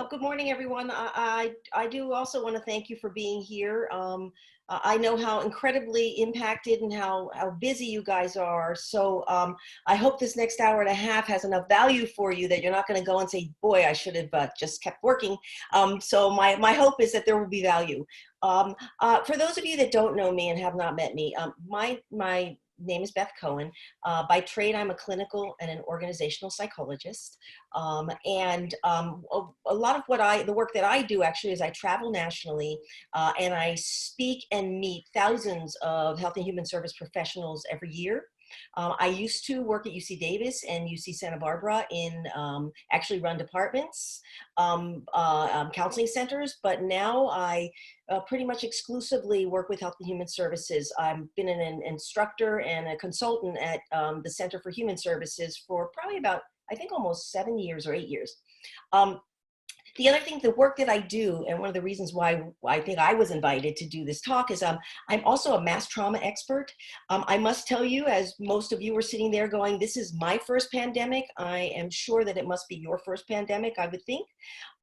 Good morning, everyone. I do also want to thank you for being here. I know how incredibly impacted and how busy you guys are. So I hope this next hour and a half has enough value for you that you're not going to go and say, boy, I should have just kept working. So my hope is that there will be value. For those of you that don't know me and have not met me, my name is Beth Cohen. By trade, I'm a clinical and an organizational psychologist. A lot of the work that I do actually is I travel nationally and I speak and meet thousands of health and human service professionals every year. I used to work at UC Davis and UC Santa Barbara in actually run departments, counseling centers, but now I pretty much exclusively work with health and human services. I've been an instructor and a consultant at the Center for Human Services for probably about, I think, almost 7 years or 8 years. The other thing, the work that I do, and one of the reasons why I think I was invited to do this talk is I'm also a mass trauma expert. I must tell you, as most of you are sitting there going, this is my first pandemic. I am sure that it must be your first pandemic, I would think.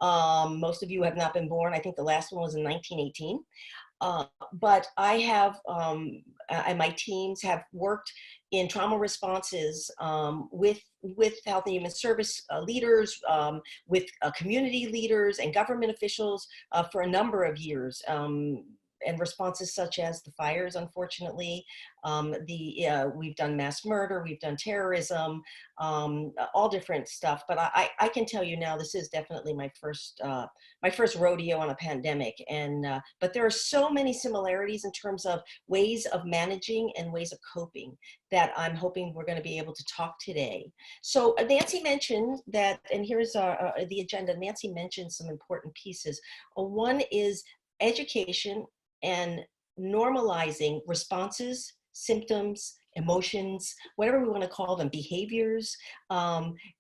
Most of you have not been born. I think the last one was in 1918. But I have, and my teams have worked in trauma responses with health and human service leaders, with community leaders and government officials for a number of years. And responses such as the fires, unfortunately, we've done mass murder, we've done terrorism, all different stuff. But I can tell you now, this is definitely my first rodeo on a pandemic. And but there are so many similarities in terms of ways of managing and ways of coping that I'm hoping we're going to be able to talk today. So Nancy mentioned that, and here's the agenda. Nancy mentioned some important pieces. One is education and normalizing responses, symptoms, emotions, whatever we want to call them, behaviors,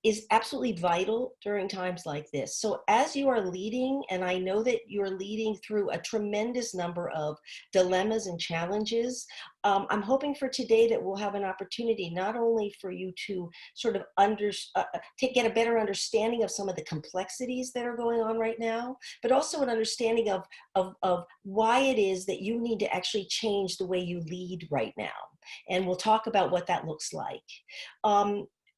is absolutely vital during times like this. So as you are leading, and I know that you're leading through a tremendous number of dilemmas and challenges, I'm hoping for today that we'll have an opportunity not only for you to sort of get a better understanding of some of the complexities that are going on right now, but also an understanding of why it is that you need to actually change the way you lead right now. And we'll talk about what that looks like.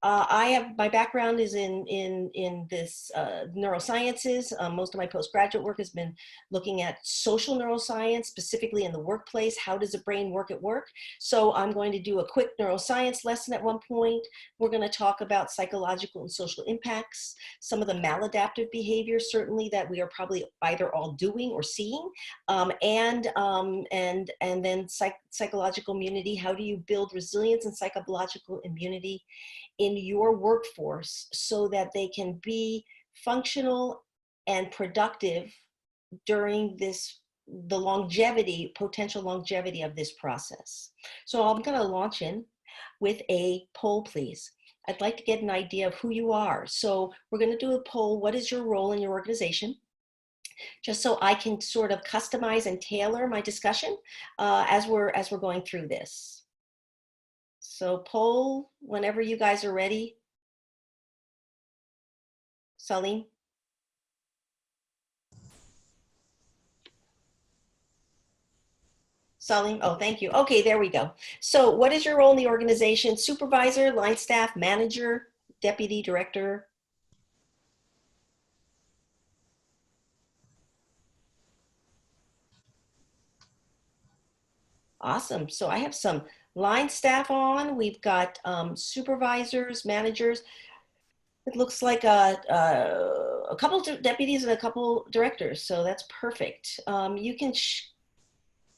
My background is in this neurosciences. Most of my postgraduate work has been looking at social neuroscience, specifically in the workplace. How does the brain work at work? So I'm going to do a quick neuroscience lesson at one point. We're going to talk about psychological and social impacts, some of the maladaptive behaviors, certainly, that we are probably either all doing or seeing, and then psychological immunity. How do you build resilience and psychological immunity in your workforce so that they can be functional and productive during the potential longevity of this process. So I'm going to launch in with a poll, please. I'd like to get an idea of who you are. So we're going to do a poll. What is your role in your organization? Just so I can sort of customize and tailor my discussion as we're going through this. So poll whenever you guys are ready. Salim? Salim, oh, thank you. Okay, there we go. So what is your role in the organization? Supervisor, line staff, manager, deputy director? Awesome. So I have some line staff on. We've got supervisors, managers. It looks like a couple of deputies and a couple directors. So that's perfect. You can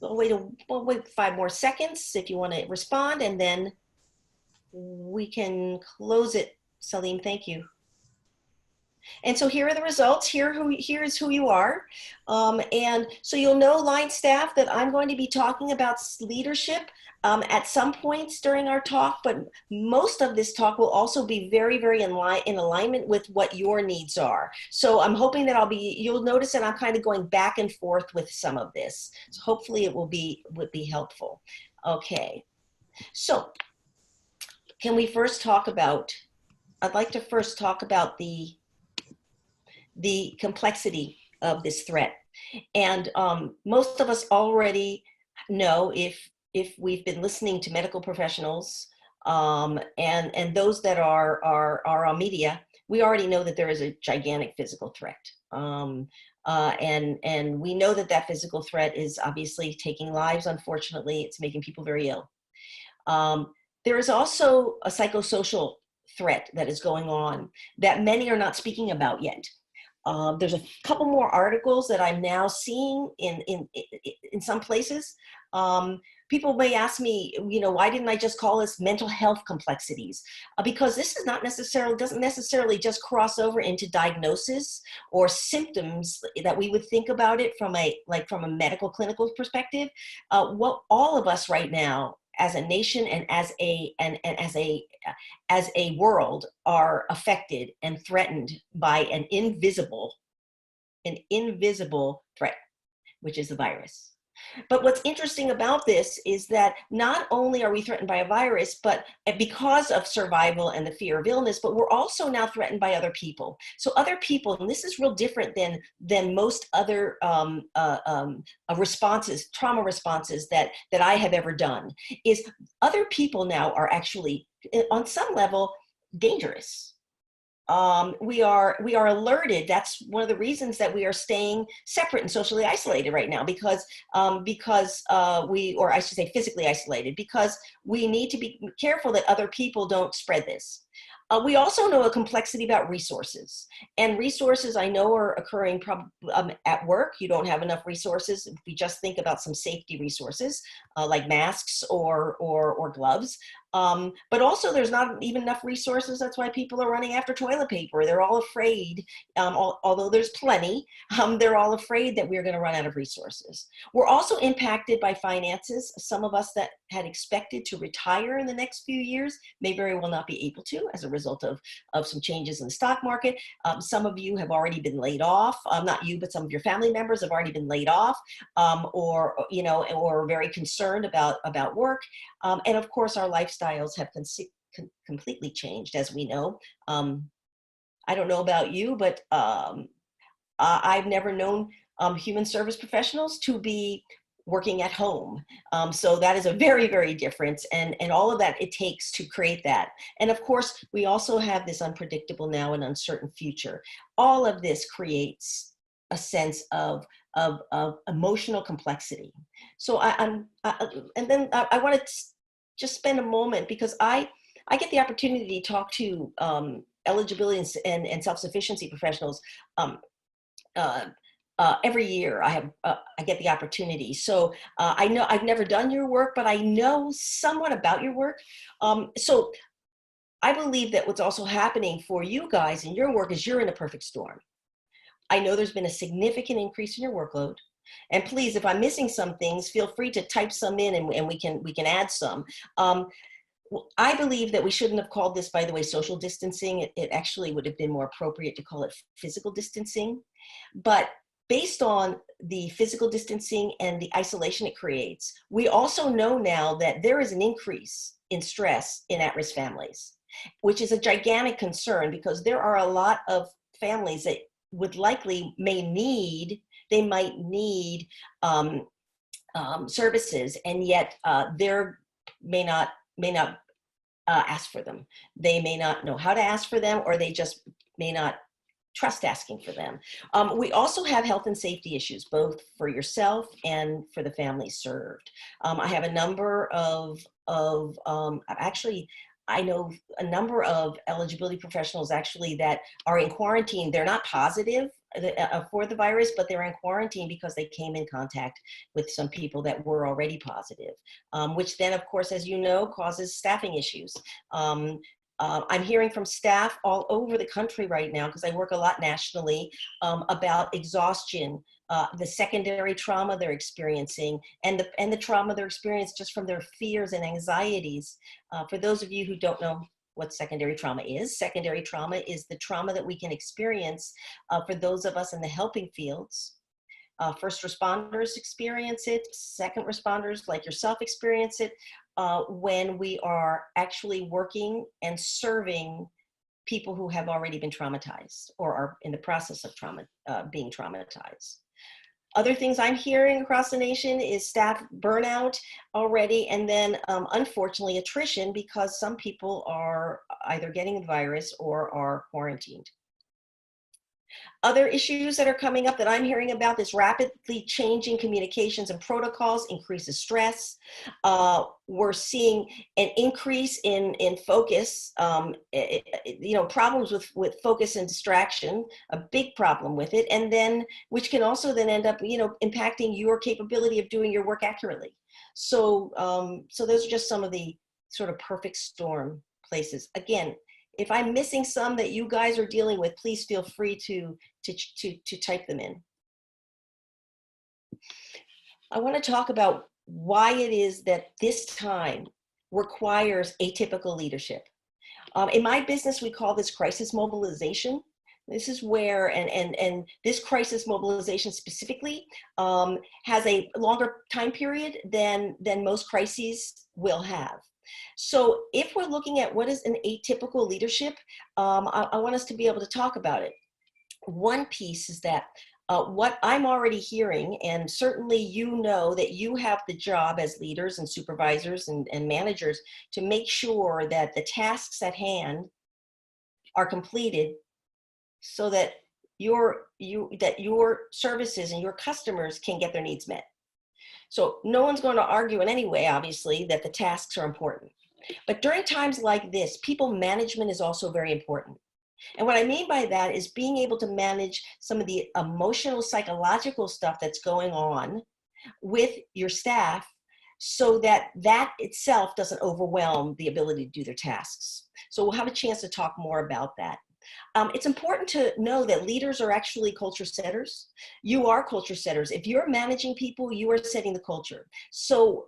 we'll wait 5 more seconds if you want to respond, and then we can close it. Salim, thank you. And so here are the results. Here is who you are. And so you'll know, line staff, that I'm going to be talking about leadership at some points during our talk, but most of this talk will also be very, very in alignment with what your needs are. So I'm hoping that you'll notice that I'm kind of going back and forth with some of this. So hopefully it would be helpful. Okay, so can we first talk about, I'd like to first talk about the the complexity of this threat. And most of us already know, if we've been listening to medical professionals and those that are on media, we already know that there is a gigantic physical threat. And we know that that physical threat is obviously taking lives. Unfortunately, it's making people very ill. There is also a psychosocial threat that is going on that many are not speaking about yet. There's a couple more articles that I'm now seeing in some places. People may ask me, why didn't I just call this mental health complexities? Because this is doesn't necessarily just cross over into diagnosis or symptoms that we would think about it from a medical clinical perspective. What all of us right now, as a nation and as a world, are affected and threatened by an invisible threat, which is the virus. But what's interesting about this is that not only are we threatened by a virus, but because of survival and the fear of illness, but we're also now threatened by other people. So other people, and this is real different than most other responses, trauma responses that I have ever done, is other people now are actually, on some level, dangerous. We are alerted. That's one of the reasons that we are staying separate and socially isolated right now, because or I should say physically isolated, because we need to be careful that other people don't spread this. We also know a complexity about resources, and resources I know are occurring at work. You don't have enough resources. If we just think about some safety resources like masks or gloves. But also there's not even enough resources. That's why people are running after toilet paper. They're all afraid, although there's plenty, they're all afraid that we're going to run out of resources. We're also impacted by finances. Some of us that had expected to retire in the next few years may very well not be able to, as a result of some changes in the stock market. Some of you have already been laid off. Not you, but some of your family members have already been laid off, or very concerned about work. And of course, our lifestyles have completely changed, as we know. I don't know about you, but I've never known human service professionals to be working at home. So that is a very, very different, and all of that it takes to create that. And of course, we also have this unpredictable now and uncertain future. All of this creates a sense of emotional complexity. So and then I want to just spend a moment, because I get the opportunity to talk to eligibility and self-sufficiency professionals every year. I get the opportunity. So I know I've never done your work, but I know somewhat about your work. So I believe that what's also happening for you guys in your work is you're in a perfect storm. I know there's been a significant increase in your workload. And please, if I'm missing some things, feel free to type some in, and we can add some. I believe that we shouldn't have called this, by the way, social distancing. It actually would have been more appropriate to call it physical distancing. But based on the physical distancing and the isolation it creates, we also know now that there is an increase in stress in at-risk families, which is a gigantic concern, because there are a lot of families that would likely might need services, and yet there may not ask for them. They may not know how to ask for them, or they just may not trust asking for them. We also have health and safety issues, both for yourself and for the families served. I have a number I know a number of eligibility professionals actually that are in quarantine. They're not positive for the virus, but they're in quarantine because they came in contact with some people that were already positive, which then, of course, as you know, causes staffing issues. I'm hearing from staff all over the country right now, because I work a lot nationally, about exhaustion, the secondary trauma they're experiencing, and the trauma they're experiencing just from their fears and anxieties. For those of you who don't know what secondary trauma is the trauma that we can experience for those of us in the helping fields. First responders experience it, second responders like yourself experience it, when we are actually working and serving people who have already been traumatized or are in the process of being traumatized. Other things I'm hearing across the nation is staff burnout already, and then unfortunately attrition, because some people are either getting the virus or are quarantined. Other issues that are coming up that I'm hearing about, this rapidly changing communications and protocols increases stress. We're seeing an increase in focus, problems with focus and distraction, a big problem with it, and then which can also then end up, impacting your capability of doing your work accurately. So, so those are just some of the sort of perfect storm places. Again, if I'm missing some that you guys are dealing with, please feel free to type them in. I want to talk about why it is that this time requires atypical leadership. In my business, we call this crisis mobilization. This is where, and this crisis mobilization specifically has a longer time period than most crises will have. So if we're looking at what is an atypical leadership, I want us to be able to talk about it. One piece is that what I'm already hearing, and certainly that you have the job as leaders and supervisors and managers to make sure that the tasks at hand are completed so that your services and your customers can get their needs met. So no one's going to argue in any way, obviously, that the tasks are important. But during times like this, people management is also very important. And what I mean by that is being able to manage some of the emotional, psychological stuff that's going on with your staff so that itself doesn't overwhelm the ability to do their tasks. So we'll have a chance to talk more about that. It's important to know that leaders are actually culture setters. You are culture setters. If you're managing people, you are setting the culture. So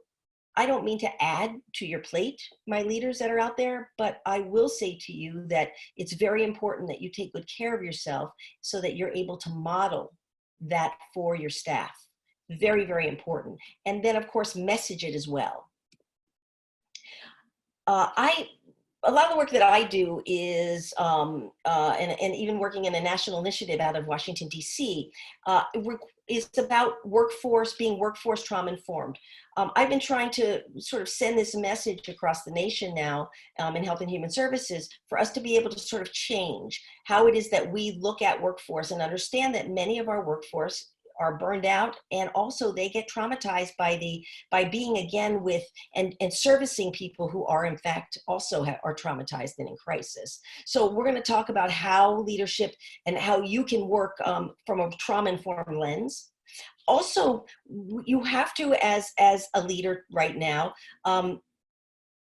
I don't mean to add to your plate, my leaders that are out there, but I will say to you that it's very important that you take good care of yourself so that you're able to model that for your staff. Very, very important. And then, of course, message it as well. A lot of the work that I do is, and even working in a national initiative out of Washington, D.C., is about being workforce trauma informed. I've been trying to sort of send this message across the nation now in Health and Human Services for us to be able to sort of change how it is that we look at workforce and understand that many of our workforce are burned out, and also they get traumatized by being again with and servicing people who are in fact also are traumatized and in crisis. So we're going to talk about how leadership and how you can work from a trauma-informed lens. Also, you have to, as a leader right now,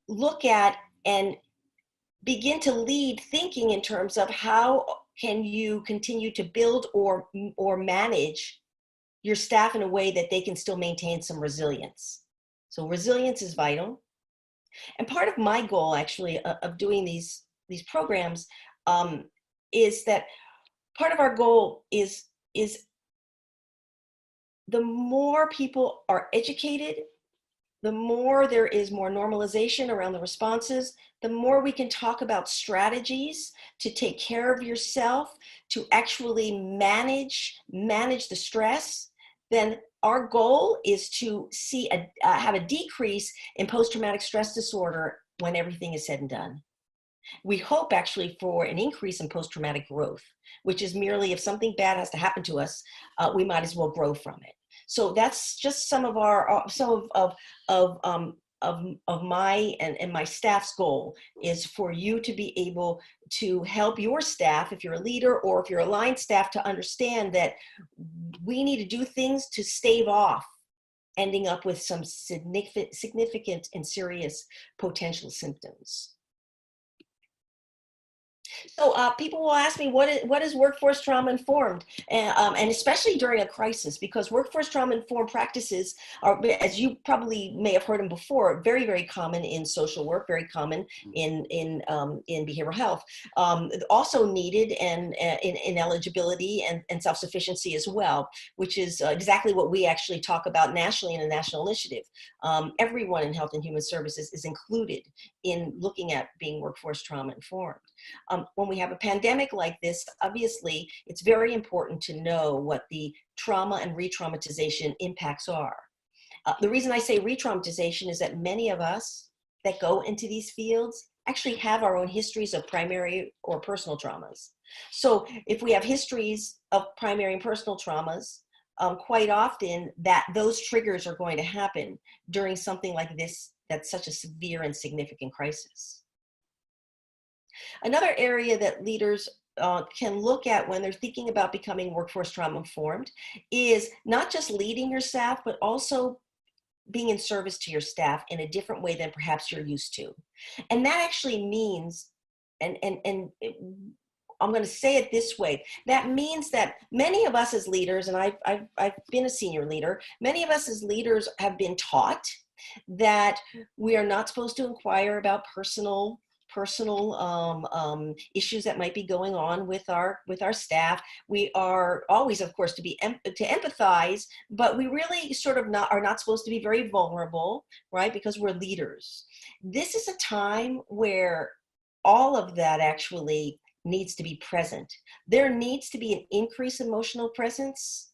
look at and begin to lead thinking in terms of how can you continue to build or manage your staff in a way that they can still maintain some resilience. So resilience is vital. And part of my goal actually of doing these programs is that part of our goal is the more people are educated, the more there is more normalization around the responses, the more we can talk about strategies to take care of yourself, to actually manage the stress. Then our goal is to have a decrease in post-traumatic stress disorder when everything is said and done. We hope actually for an increase in post-traumatic growth, which is merely if something bad has to happen to us, we might as well grow from it. So that's just some of my and my staff's goal is for you to be able to help your staff, if you're a leader or if you're aligned staff, to understand that we need to do things to stave off ending up with some significant and serious potential symptoms. So people will ask me, what is workforce trauma informed? And especially during a crisis, because workforce trauma informed practices are, as you probably may have heard them before, very, very common in social work, very common in behavioral health, also needed and in eligibility and self-sufficiency as well, which is exactly what we actually talk about nationally in a national initiative. Everyone in Health and Human Services is included in looking at being workforce trauma informed. When we have a pandemic like this, obviously, it's very important to know what the trauma and re-traumatization impacts are. The reason I say re-traumatization is that many of us that go into these fields actually have our own histories of primary or personal traumas. So if we have histories of primary and personal traumas, quite often those triggers are going to happen during something like this that's such a severe and significant crisis. Another area that leaders can look at when they're thinking about becoming workforce trauma informed is not just leading your staff, but also being in service to your staff in a different way than perhaps you're used to. And that actually means, I'm going to say it this way, that means that many of us as leaders, and I've been a senior leader, many of us as leaders have been taught that we are not supposed to inquire about personal issues that might be going on with our staff. We are always, of course, to empathize, but we really sort of are not supposed to be very vulnerable, right? Because we're leaders. This is a time where all of that actually needs to be present. There needs to be an increased emotional presence.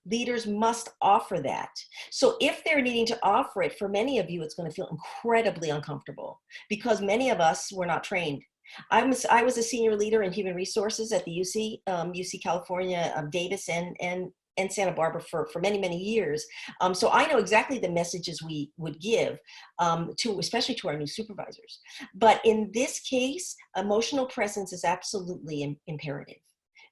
Leaders must offer that. So if they're needing to offer it, for many of you, it's going to feel incredibly uncomfortable because many of us were not trained. I was a senior leader in human resources at the UC California, Davis and Santa Barbara for many, many years. So I know exactly the messages we would give especially to our new supervisors. But in this case, emotional presence is absolutely imperative.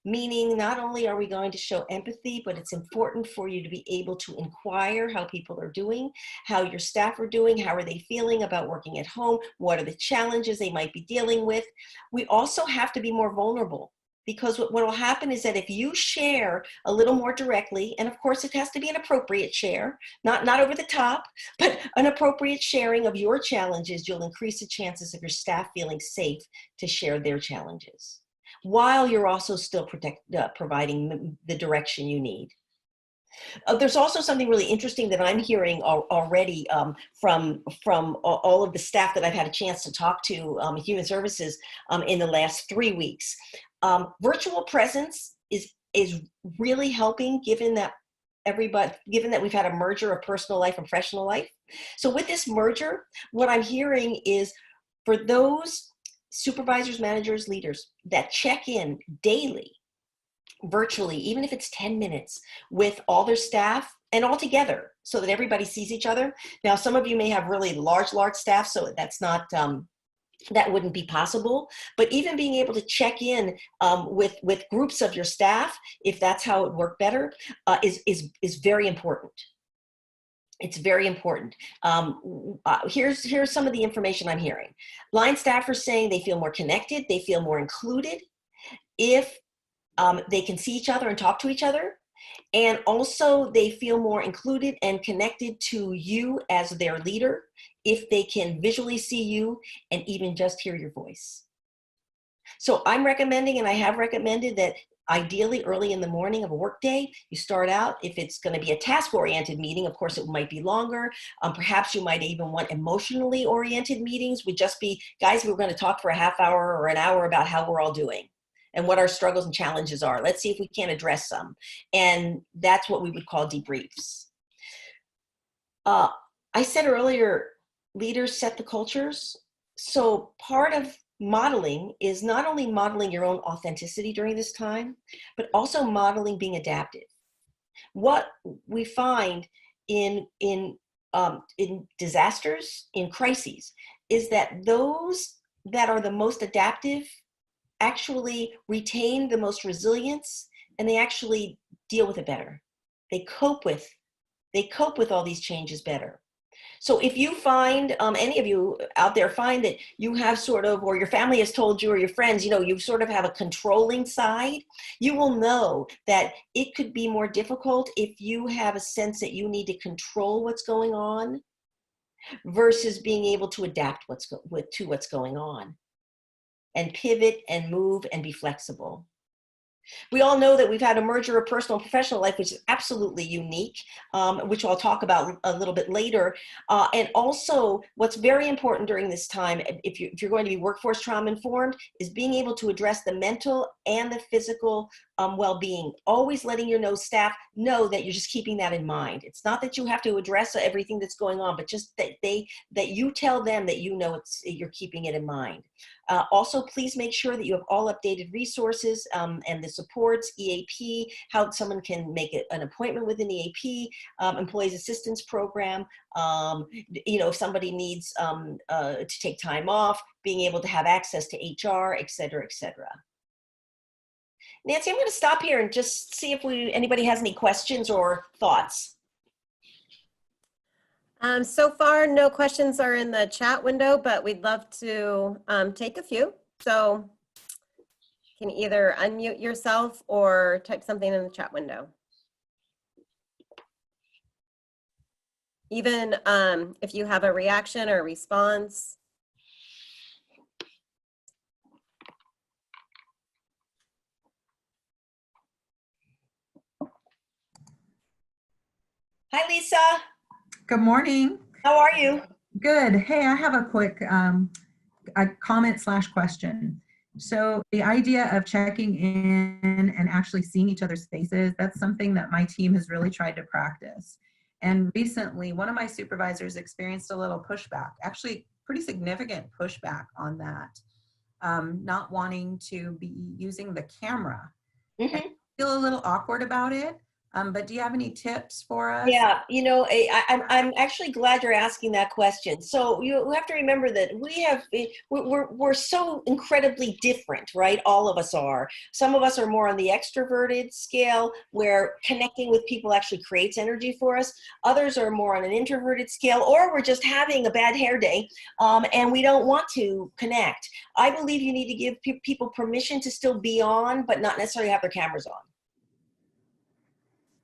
Meaning not only are we going to show empathy, but it's important for you to be able to inquire how people are doing, how your staff are doing, how are they feeling about working at home, what are the challenges they might be dealing with. We also have to be more vulnerable because what will happen is that if you share a little more directly, and of course it has to be an appropriate share, not over the top, but an appropriate sharing of your challenges, you'll increase the chances of your staff feeling safe to share their challenges, while you're also still providing the direction you need. There's also something really interesting that I'm hearing already from all of the staff that I've had a chance to talk to Human Services in the last 3 weeks. Virtual presence is really helping, given that we've had a merger of personal life and professional life. So with this merger, what I'm hearing is for those supervisors, managers, leaders that check in daily, virtually, even if it's 10 minutes with all their staff and all together so that everybody sees each other. Now, some of you may have really large staff, so that's not, that wouldn't be possible. But even being able to check in with groups of your staff, if that's how it would work better, is very important. It's very important. Here's some of the information I'm hearing. Line staff are saying they feel more connected, they feel more included if they can see each other and talk to each other. And also they feel more included and connected to you as their leader if they can visually see you and even just hear your voice. So I'm recommending, and I have recommended, that ideally early in the morning of a workday, you start out, if it's going to be a task-oriented meeting, of course it might be longer. Perhaps you might even want emotionally oriented meetings. Would just be, guys, we're going to talk for a half hour or an hour about how we're all doing and what our struggles and challenges are. Let's see if we can address some. And that's what we would call debriefs. I said earlier, leaders set the cultures. So part of modeling is not only modeling your own authenticity during this time, but also modeling being adaptive. What we find in disasters, in crises, is that those that are the most adaptive actually retain the most resilience, and they actually deal with it better. They cope with all these changes better. So if you find, any of you out there find that you have sort of, or your family has told you, or your friends, you sort of have a controlling side, you will know that it could be more difficult if you have a sense that you need to control what's going on versus being able to adapt to what's going on and pivot and move and be flexible. We all know that we've had a merger of personal and professional life, which is absolutely unique, which I'll talk about a little bit later. And also, what's very important during this time, if you're going to be workforce trauma informed, is being able to address the mental and the physical well-being. Always letting your staff know that you're just keeping that in mind. It's not that you have to address everything that's going on, but just that you tell them that you know you're keeping it in mind. Also, please make sure that you have all updated resources and the supports, EAP, how someone can make an appointment with an EAP, Employees Assistance Program. If somebody needs to take time off, being able to have access to HR, et cetera, et cetera. Nancy, I'm going to stop here and just see if anybody has any questions or thoughts. So far, no questions are in the chat window, but we'd love to take a few. So you can either unmute yourself or type something in the chat window. Even if you have a reaction or a response. Hi, Lisa. Good morning. How are you? Good. Hey, I have a quick a comment/question. So the idea of checking in and actually seeing each other's faces, that's something that my team has really tried to practice. And recently, one of my supervisors experienced a little pushback, actually pretty significant pushback on that, not wanting to be using the camera. Mm-hmm. I feel a little awkward about it. But do you have any tips for us? Yeah, I'm actually glad you're asking that question. So you have to remember that we're so incredibly different, right? All of us are. Some of us are more on the extroverted scale, where connecting with people actually creates energy for us. Others are more on an introverted scale, or we're just having a bad hair day, and we don't want to connect. I believe you need to give people permission to still be on, but not necessarily have their cameras on.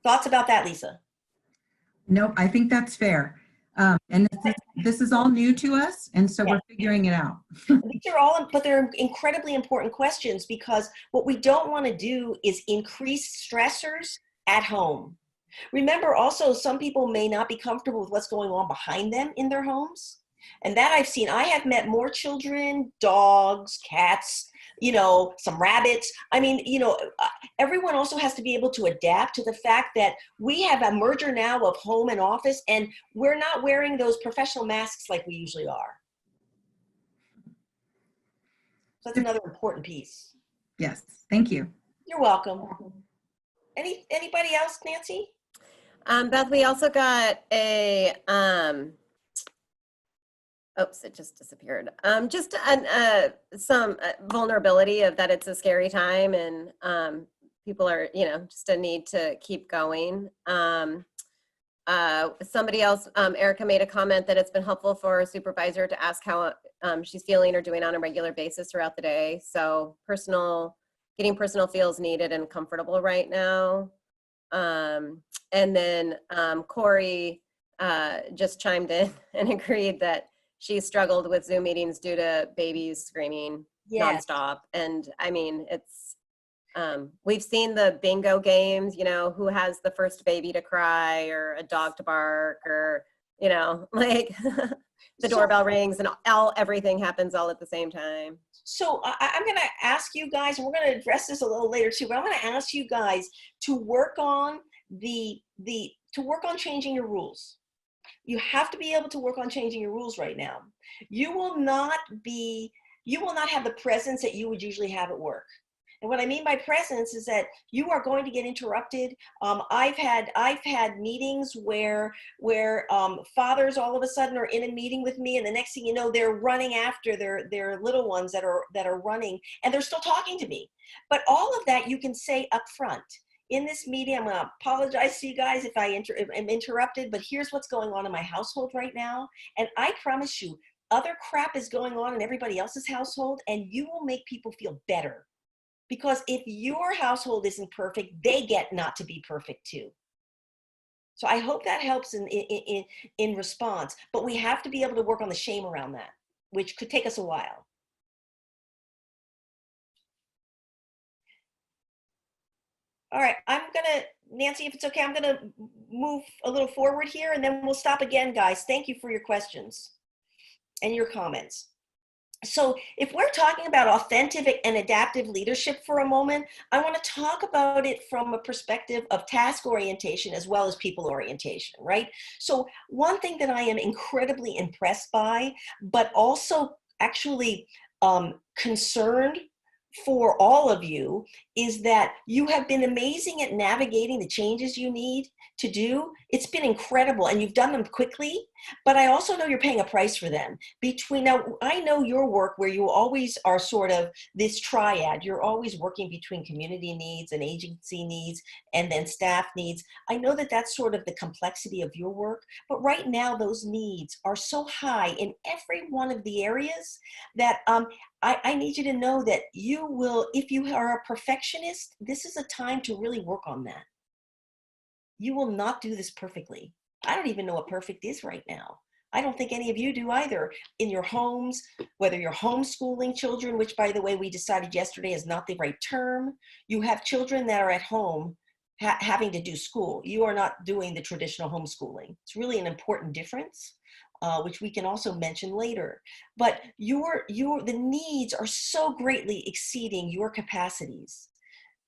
Thoughts about that, Lisa? Nope, I think that's fair. And this is all new to us, and so we're figuring it out. These are all, but they're incredibly important questions, because what we don't want to do is increase stressors at home. Remember also, some people may not be comfortable with what's going on behind them in their homes. And that I've seen. I have met more children, dogs, cats, some rabbits. I mean, everyone also has to be able to adapt to the fact that we have a merger now of home and office, and we're not wearing those professional masks like we usually are. So that's another important piece. Yes, thank you. You're welcome. Anybody else, Nancy? Beth, we also got a, oops, it just disappeared. Just some vulnerability of that it's a scary time, and people are, just a need to keep going. Somebody else, Erica made a comment that it's been helpful for a supervisor to ask how she's feeling or doing on a regular basis throughout the day. So getting personal feels needed and comfortable right now. And then Corey just chimed in and agreed that she struggled with Zoom meetings due to babies screaming nonstop. And I mean, it's, we've seen the bingo games, who has the first baby to cry or a dog to bark, or, like the doorbell rings and everything happens all at the same time. So I'm going to ask you guys, and we're going to address this a little later too, but I'm going to ask you guys to work on changing your rules. You have to be able to work on changing your rules right now. You will not have the presence that you would usually have at work. And what I mean by presence is that you are going to get interrupted. I've had meetings where fathers all of a sudden are in a meeting with me, and the next thing you know, they're running after their little ones that are running, and they're still talking to me. But all of that you can say up front. In this meeting, I'm going to apologize to you guys if I'm interrupted, but here's what's going on in my household right now. And I promise you, other crap is going on in everybody else's household, and you will make people feel better. Because if your household isn't perfect, they get not to be perfect too. So I hope that helps in response. But we have to be able to work on the shame around that, which could take us a while. All right, Nancy, if it's okay, I'm gonna move a little forward here and then we'll stop again, guys. Thank you for your questions and your comments. So if we're talking about authentic and adaptive leadership for a moment, I want to talk about it from a perspective of task orientation as well as people orientation, right? So one thing that I am incredibly impressed by, but also actually concerned for all of you, is that you have been amazing at navigating the changes you need to do. It's been incredible, and you've done them quickly, but I also know you're paying a price for them. Now, I know your work where you always are sort of this triad. You're always working between community needs and agency needs and then staff needs. I know that that's sort of the complexity of your work, but right now those needs are so high in every one of the areas that I need you to know that you will, if you are a perfectionist, this is a time to really work on that. You will not do this perfectly. I don't even know what perfect is right now. I don't think any of you do either. In your homes, whether you're homeschooling children, which by the way, we decided yesterday is not the right term. You have children that are at home having to do school. You are not doing the traditional homeschooling. It's really an important difference. Which we can also mention later. But the needs are so greatly exceeding your capacities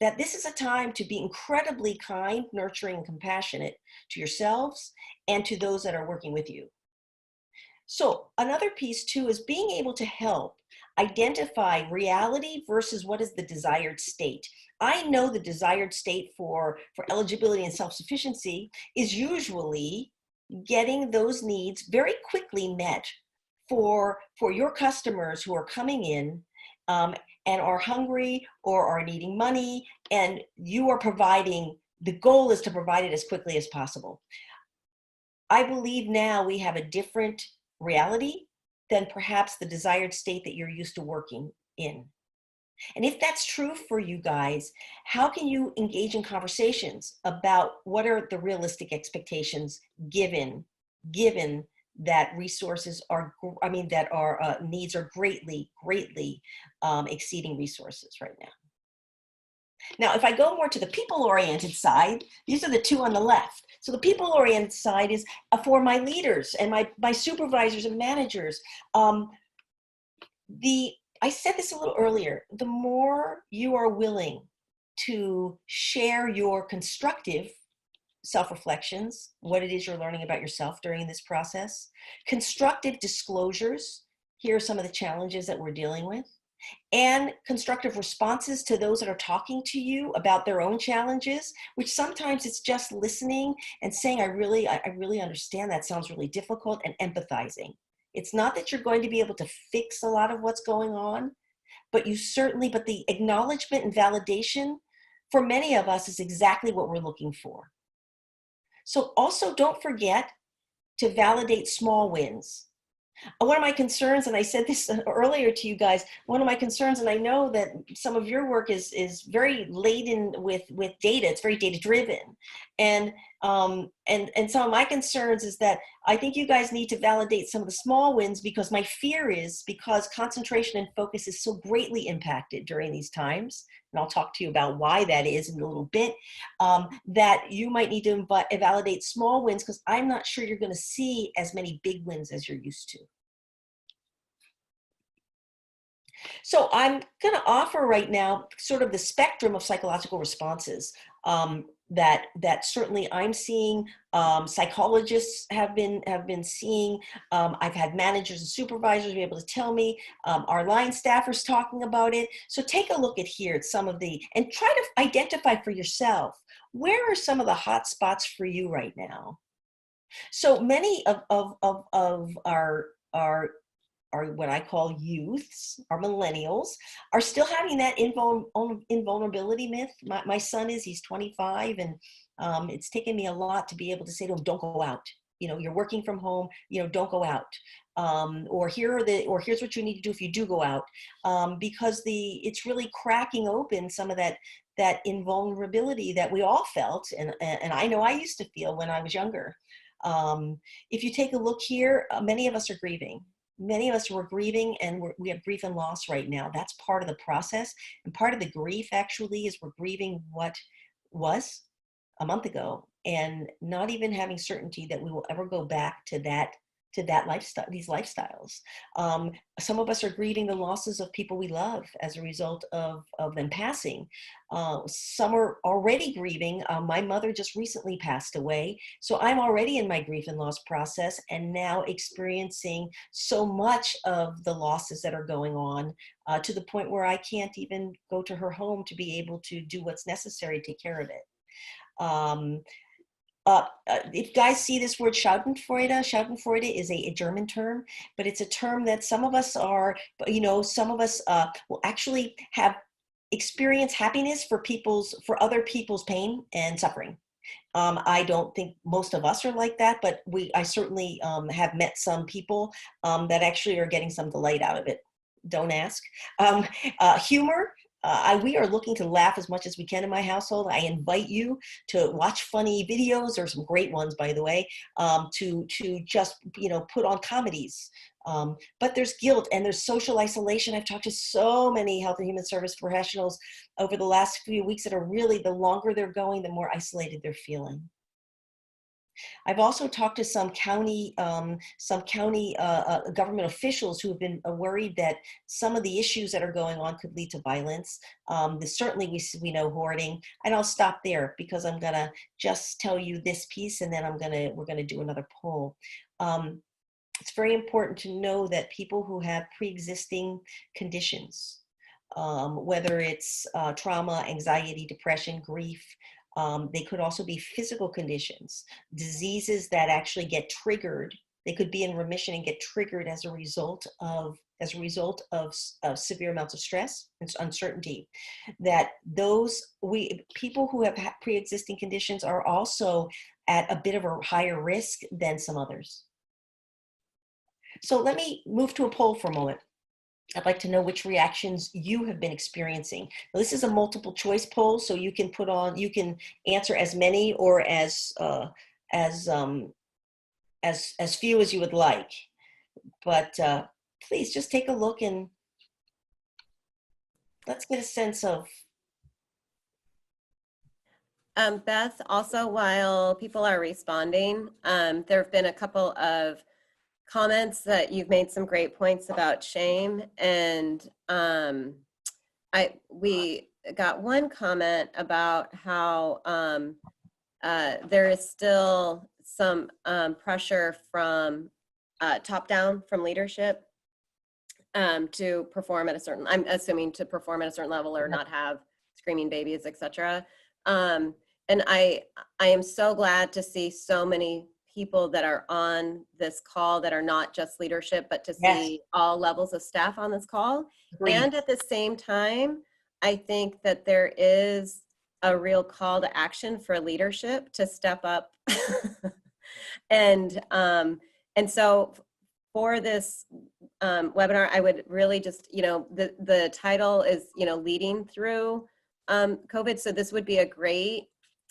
that this is a time to be incredibly kind, nurturing, and compassionate to yourselves and to those that are working with you. So another piece too is being able to help identify reality versus what is the desired state. I know the desired state for eligibility and self-sufficiency is usually getting those needs very quickly met for your customers who are coming in and are hungry or are needing money, and you are providing, the goal is to provide it as quickly as possible. I believe now we have a different reality than perhaps the desired state that you're used to working in. And if that's true for you guys, how can you engage in conversations about what are the realistic expectations given that resources are, needs are greatly exceeding resources right now. Now, if I go more to the people-oriented side, these are the two on the left. So the people-oriented side is for my leaders and my supervisors and managers. I said this a little earlier, the more you are willing to share your constructive self-reflections, what it is you're learning about yourself during this process, constructive disclosures, here are some of the challenges that we're dealing with, and constructive responses to those that are talking to you about their own challenges, which sometimes it's just listening and saying, I really understand, that sounds really difficult, and empathizing. It's not that you're going to be able to fix a lot of what's going on, but the acknowledgement and validation for many of us is exactly what we're looking for. So also don't forget to validate small wins. One of my concerns, and I said this earlier to you guys, one of my concerns, and I know that some of your work is very laden with data, it's very data driven. And some of my concerns is that I think you guys need to validate some of the small wins, because my fear is, because concentration and focus is so greatly impacted during these times, and I'll talk to you about why that is in a little bit, that you might need to validate small wins, because I'm not sure you're going to see as many big wins as you're used to. So I'm going to offer right now sort of the spectrum of psychological responses that certainly I'm seeing. Psychologists have been seeing. I've had managers and supervisors be able to tell me. Our line staffers talking about it. So take a look at here at some of and try to identify for yourself, where are some of the hot spots for you right now? So many of our what I call youths, our millennials, are still having that invulnerability myth. My son he's 25, and it's taken me a lot to be able to say to him, don't go out. You're working from home, don't go out. Or here's what you need to do if you do go out. Because it's really cracking open some of that invulnerability that we all felt, and I know I used to feel when I was younger. If you take a look here, many of us are grieving. Many of us were grieving, and we have grief and loss right now. That's part of the process. And part of the grief actually is we're grieving what was a month ago, and not even having certainty that we will ever go back to that lifestyle, these lifestyles. Some of us are grieving the losses of people we love as a result of them passing. Some are already grieving. My mother just recently passed away, so I'm already in my grief and loss process, and now experiencing so much of the losses that are going on, to the point where I can't even go to her home to be able to do what's necessary to take care of it. If guys see this word Schadenfreude is a German term, but it's a term that some of us are, some of us will actually have experience happiness for other people's pain and suffering. I don't think most of us are like that, but I certainly have met some people that actually are getting some delight out of it. Don't ask. Humor. We are looking to laugh as much as we can in my household. I invite you to watch funny videos, or some great ones, by the way, to just, put on comedies. But there's guilt and there's social isolation. I've talked to so many health and human service professionals over the last few weeks that are really, the longer they're going, the more isolated they're feeling. I've also talked to some county government officials who have been worried that some of the issues that are going on could lead to violence. Certainly we know hoarding, and I'll stop there because I'm gonna just tell you this piece, and then we're gonna do another poll. It's very important to know that people who have pre-existing conditions, whether it's trauma, anxiety, depression, grief, they could also be physical conditions, diseases that actually get triggered. They could be in remission and get triggered as a result of severe amounts of stress and uncertainty. That people who have pre-existing conditions are also at a bit of a higher risk than some others. So let me move to a poll for a moment. I'd like to know which reactions you have been experiencing. Now, this is a multiple choice poll, so you can answer as many or as few as you would like. But please just take a look and let's get a sense of. Beth, also while people are responding, there have been a couple of comments that you've made some great points about shame, and we got one comment about how there is still some pressure from top down from leadership to perform at a certain, I'm assuming to perform at a certain level or not have screaming babies, etc. And I am so glad to see so many people that are on this call that are not just leadership, but to see all levels of staff on this call. Agreed. And at the same time, I think that there is a real call to action for leadership to step up. And so for this webinar, I would really just, the title is, leading through COVID. So this would be a great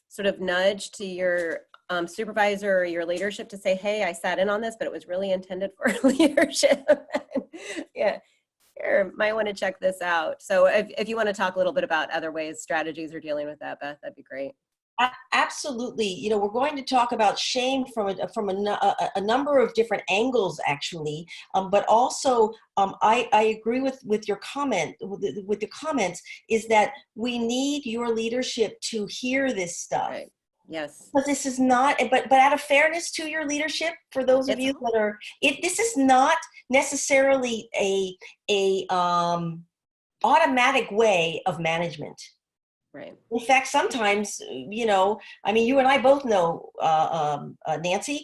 sort of nudge to your supervisor or your leadership to say, hey, I sat in on this, but it was really intended for leadership. Yeah, here, might want to check this out. So if you want to talk a little bit about other ways, strategies, or dealing with that, Beth, that'd be great. Absolutely. We're going to talk about shame from a number of different angles, actually. But also, I agree with your comment. With your comments, is that we need your leadership to hear this stuff. Right. Yes. But this is not, but out of fairness to your leadership, for those of you that are, this is not necessarily a automatic way of management. Right. In fact, sometimes, you and I both know, Nancy,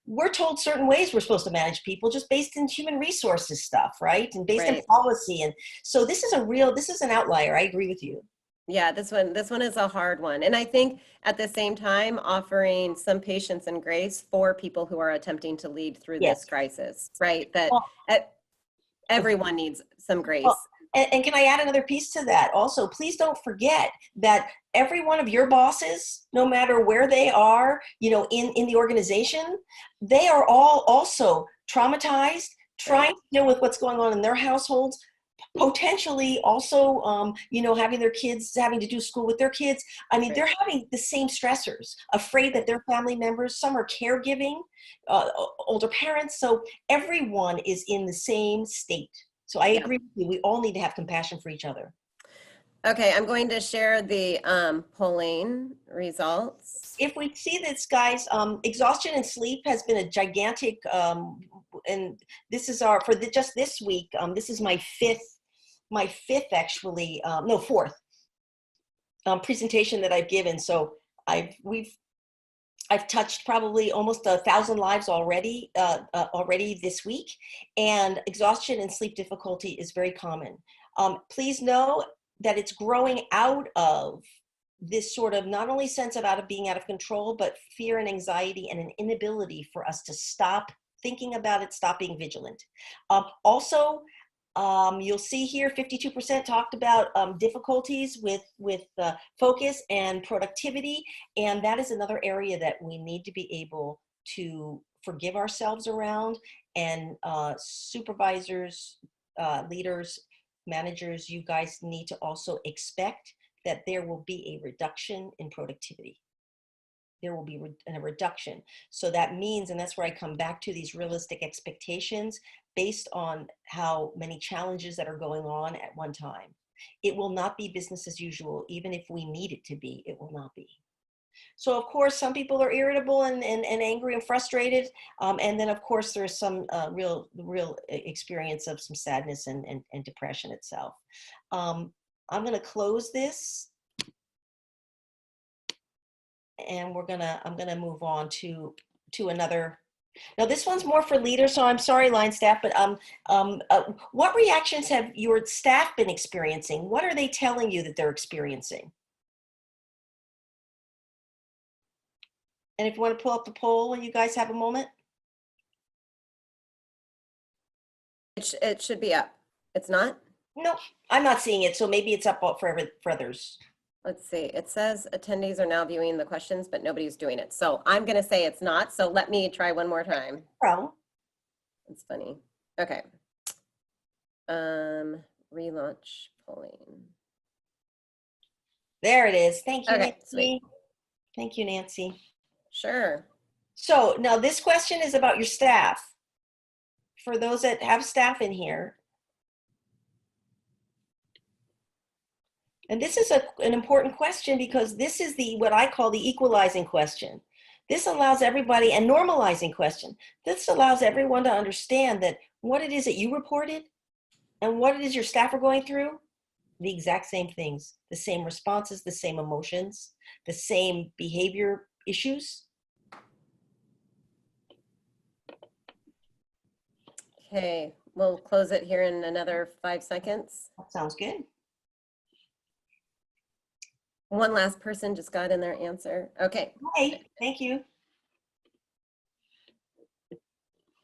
we're told certain ways we're supposed to manage people just based in human resources stuff, right? And based in policy. And so this is an outlier. I agree with you. Yeah, this one is a hard one. And I think at the same time, offering some patience and grace for people who are attempting to lead through this crisis, right? That everyone needs some grace. And can I add another piece to that? Also, please don't forget that every one of your bosses, no matter where they are, in the organization, they are all also traumatized, trying to deal with what's going on in their households, potentially also, you know, having their kids, having to do school with their kids. I mean, Right. they're having the same stressors, afraid that their family members, some are caregiving, older parents. So everyone is in the same state. So I Yeah. agree with you. We all need to have compassion for each other. Okay, I'm going to share the polling results. If we see this, guys, exhaustion and sleep has been a gigantic, and this is our, just this week, this is my fifth actually, no, fourth presentation that I've given. So I've touched probably almost 1,000 lives already, already this week, and exhaustion and sleep difficulty is very common. Please know that it's growing out of this sort of not only sense of being out of control, but fear and anxiety and an inability for us to stop thinking about it, stop being vigilant. Also, you'll see here 52% talked about difficulties with focus and productivity, and that is another area that we need to be able to forgive ourselves around, and supervisors, leaders, managers, you guys need to also expect that there will be a reduction in productivity. There will be a reduction. So that means, and that's where I come back to these realistic expectations based on how many challenges that are going on at one time. It will not be business as usual, even if we need it to be, it will not be. So of course, some people are irritable and angry and frustrated. And then of course, there's some real experience of some sadness and depression itself. I'm gonna close this, and I'm gonna move on to another. Now this one's more for leaders, so I'm sorry, line staff, but what reactions have your staff been experiencing? What are they telling you that they're experiencing? And if you want to pull up the poll when you guys have a moment. It should be up. It's not? No, I'm not seeing it, so maybe it's up for others. Let's see. It says attendees are now viewing the questions, but nobody's doing it. So I'm going to say it's not. So let me try one more time. Problem. It's funny. Okay. Relaunch polling. There it is. Thank you, Okay, Nancy. sweet. Thank you, Nancy. Sure. So now this question is about your staff. For those that have staff in here. And this is an important question, because this is what I call the equalizing question. This allows everybody, and normalizing question. This allows everyone to understand that what it is that you reported and what it is your staff are going through, the exact same things, the same responses, the same emotions, the same behavior issues. Okay, we'll close it here in another 5 seconds. That sounds good. One last person just got in their answer. Okay. Hey, thank you.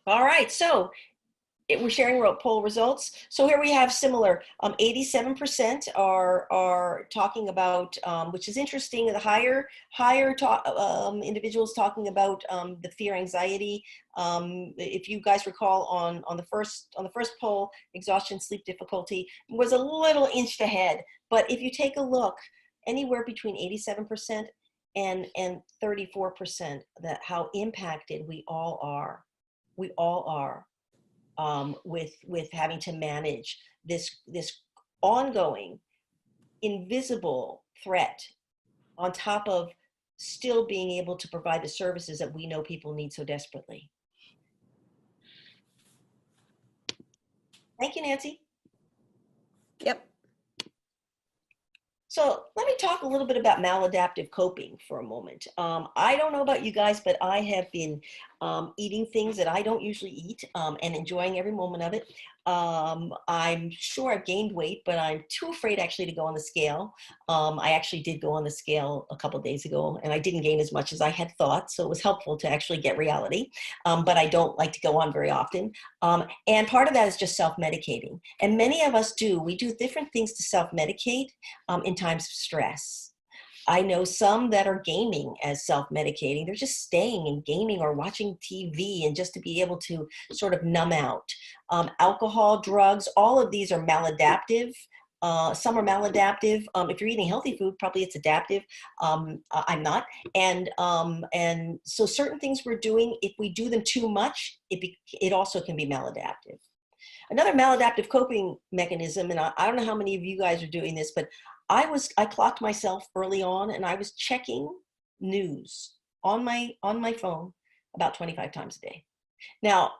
All right, so we're sharing poll results. So here we have similar, 87% are talking about, which is interesting, the higher individuals talking about the fear, anxiety. If you guys recall on the first poll, exhaustion, sleep difficulty was a little inched ahead. But if you take a look, anywhere between 87% and 34%, that how impacted we all are. We all are. With having to manage this ongoing invisible threat, on top of still being able to provide the services that we know people need so desperately. Thank you, Nancy. Yep. So let me talk a little bit about maladaptive coping for a moment. I don't know about you guys, but I have been eating things that I don't usually eat, and enjoying every moment of it. I'm sure I've gained weight, but I'm too afraid actually to go on the scale. I actually did go on the scale a couple of days ago, and I didn't gain as much as I had thought, so it was helpful to actually get reality, but I don't like to go on very often. And part of that is just self-medicating. And many of us we do different things to self-medicate in times of stress. I know some that are gaming as self-medicating. They're just staying and gaming or watching TV and just to be able to sort of numb out. Alcohol, drugs, all of these are maladaptive. Some are maladaptive. If you're eating healthy food, probably it's adaptive. I'm not. And so certain things we're doing, if we do them too much, it also can be maladaptive. Another maladaptive coping mechanism, and I don't know how many of you guys are doing this, but I clocked myself early on, and I was checking news on my phone about 25 times a day. Now,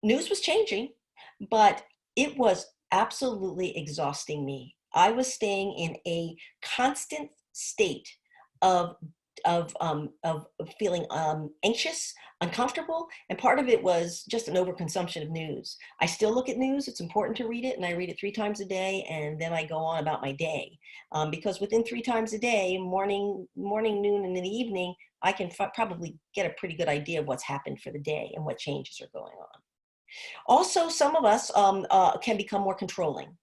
news was changing, but it was absolutely exhausting me. I was staying in a constant state of of feeling anxious, uncomfortable, and part of it was just an overconsumption of news. I still look at news. It's important to read it, and I read it 3 times a day, and then I go on about my day. Because within 3 times a day, morning, noon, and in the evening, I can probably get a pretty good idea of what's happened for the day and what changes are going on. Also, some of us can become more controlling,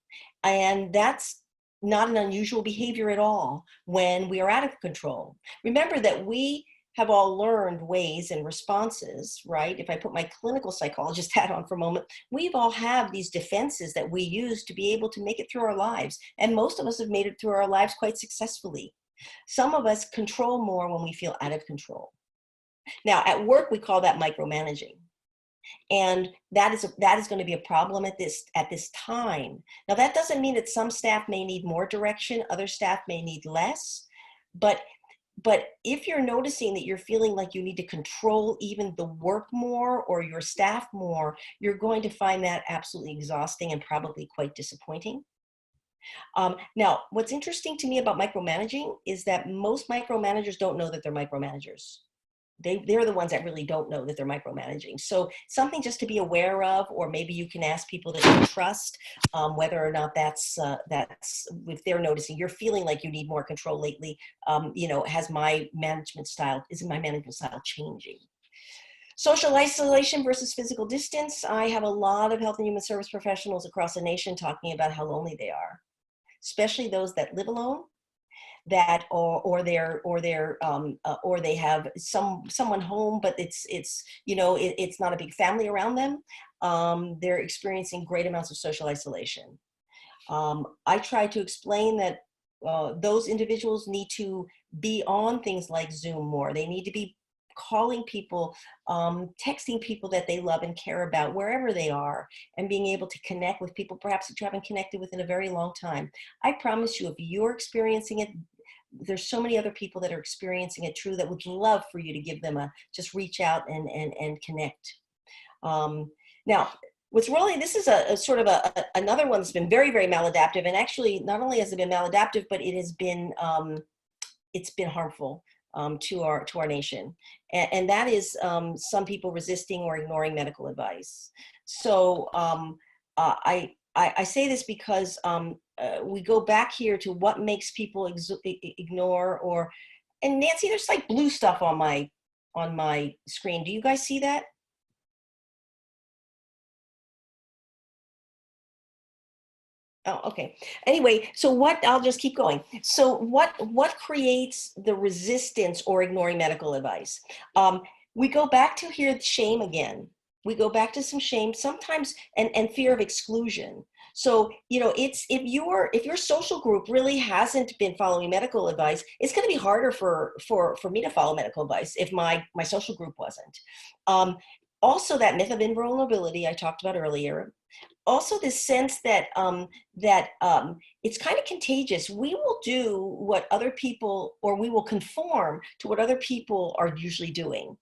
and that's not an unusual behavior at all when we are out of control. Remember that we have all learned ways and responses, right? If I put my clinical psychologist hat on for a moment, we've all have these defenses that we use to be able to make it through our lives. And most of us have made it through our lives quite successfully. Some of us control more when we feel out of control. Now, at work, we call that micromanaging. And that is going to be a problem at this time. Now, that doesn't mean that some staff may need more direction, other staff may need less, but if you're noticing that you're feeling like you need to control even the work more or your staff more, you're going to find that absolutely exhausting and probably quite disappointing. Now, what's interesting to me about micromanaging is that most micromanagers don't know that they're micromanagers. They're the ones that really don't know that they're micromanaging. So something just to be aware of, or maybe you can ask people that you trust whether or not that's if they're noticing you're feeling like you need more control lately. You know, is my management style changing? Social isolation versus physical distance. I have a lot of health and human service professionals across the nation talking about how lonely they are, especially those that live alone, that or they have someone home, but it's you know, it's not a big family around them. They're experiencing great amounts of social isolation. I try to explain that those individuals need to be on things like Zoom more. They need to be calling people, texting people that they love and care about wherever they are, and being able to connect with people perhaps that you haven't connected with in a very long time. I promise you, if you're experiencing it, there's so many other people that are experiencing it too that would love for you to give them just reach out and connect. Now, what's really, this is a sort of another one that's been very, very maladaptive, and actually not only has it been maladaptive, but it has been, it's been harmful to our nation. And that is some people resisting or ignoring medical advice. So I say this because we go back here to what makes people ignore and Nancy, there's like blue stuff on my screen. Do you guys see that? Oh, okay. Anyway, so I'll just keep going. So what creates the resistance or ignoring medical advice? We go back to here, shame again. We go back to some shame sometimes, and fear of exclusion. So, you know, it's if your social group really hasn't been following medical advice, it's going to be harder for me to follow medical advice if my social group wasn't. Also, that myth of invulnerability I talked about earlier. Also, this sense that it's kind of contagious. We will do what other people, or we will conform to what other people are usually doing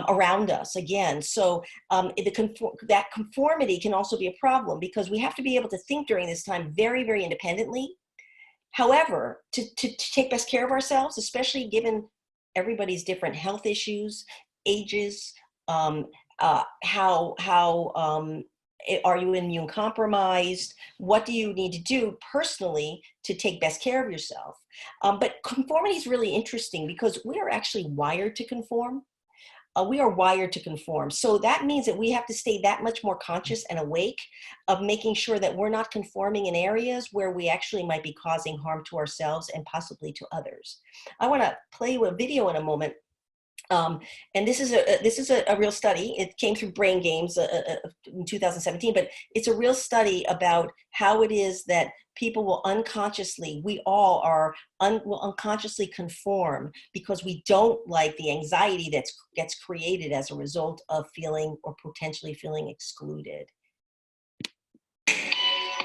around us. Again, so that conformity can also be a problem, because we have to be able to think during this time very, very independently. However, to take best care of ourselves, especially given everybody's different health issues, ages, are you immune compromised? What do you need to do personally to take best care of yourself? But conformity is really interesting because we are actually wired to conform. we are wired to conform. So that means that we have to stay that much more conscious and awake of making sure that we're not conforming in areas where we actually might be causing harm to ourselves and possibly to others. I want to play you a video in a moment. And this is a real study. It came through Brain Games in 2017, but it's a real study about how it is that people will unconsciously, we all are, will unconsciously conform because we don't like the anxiety that gets created as a result of feeling or potentially feeling excluded.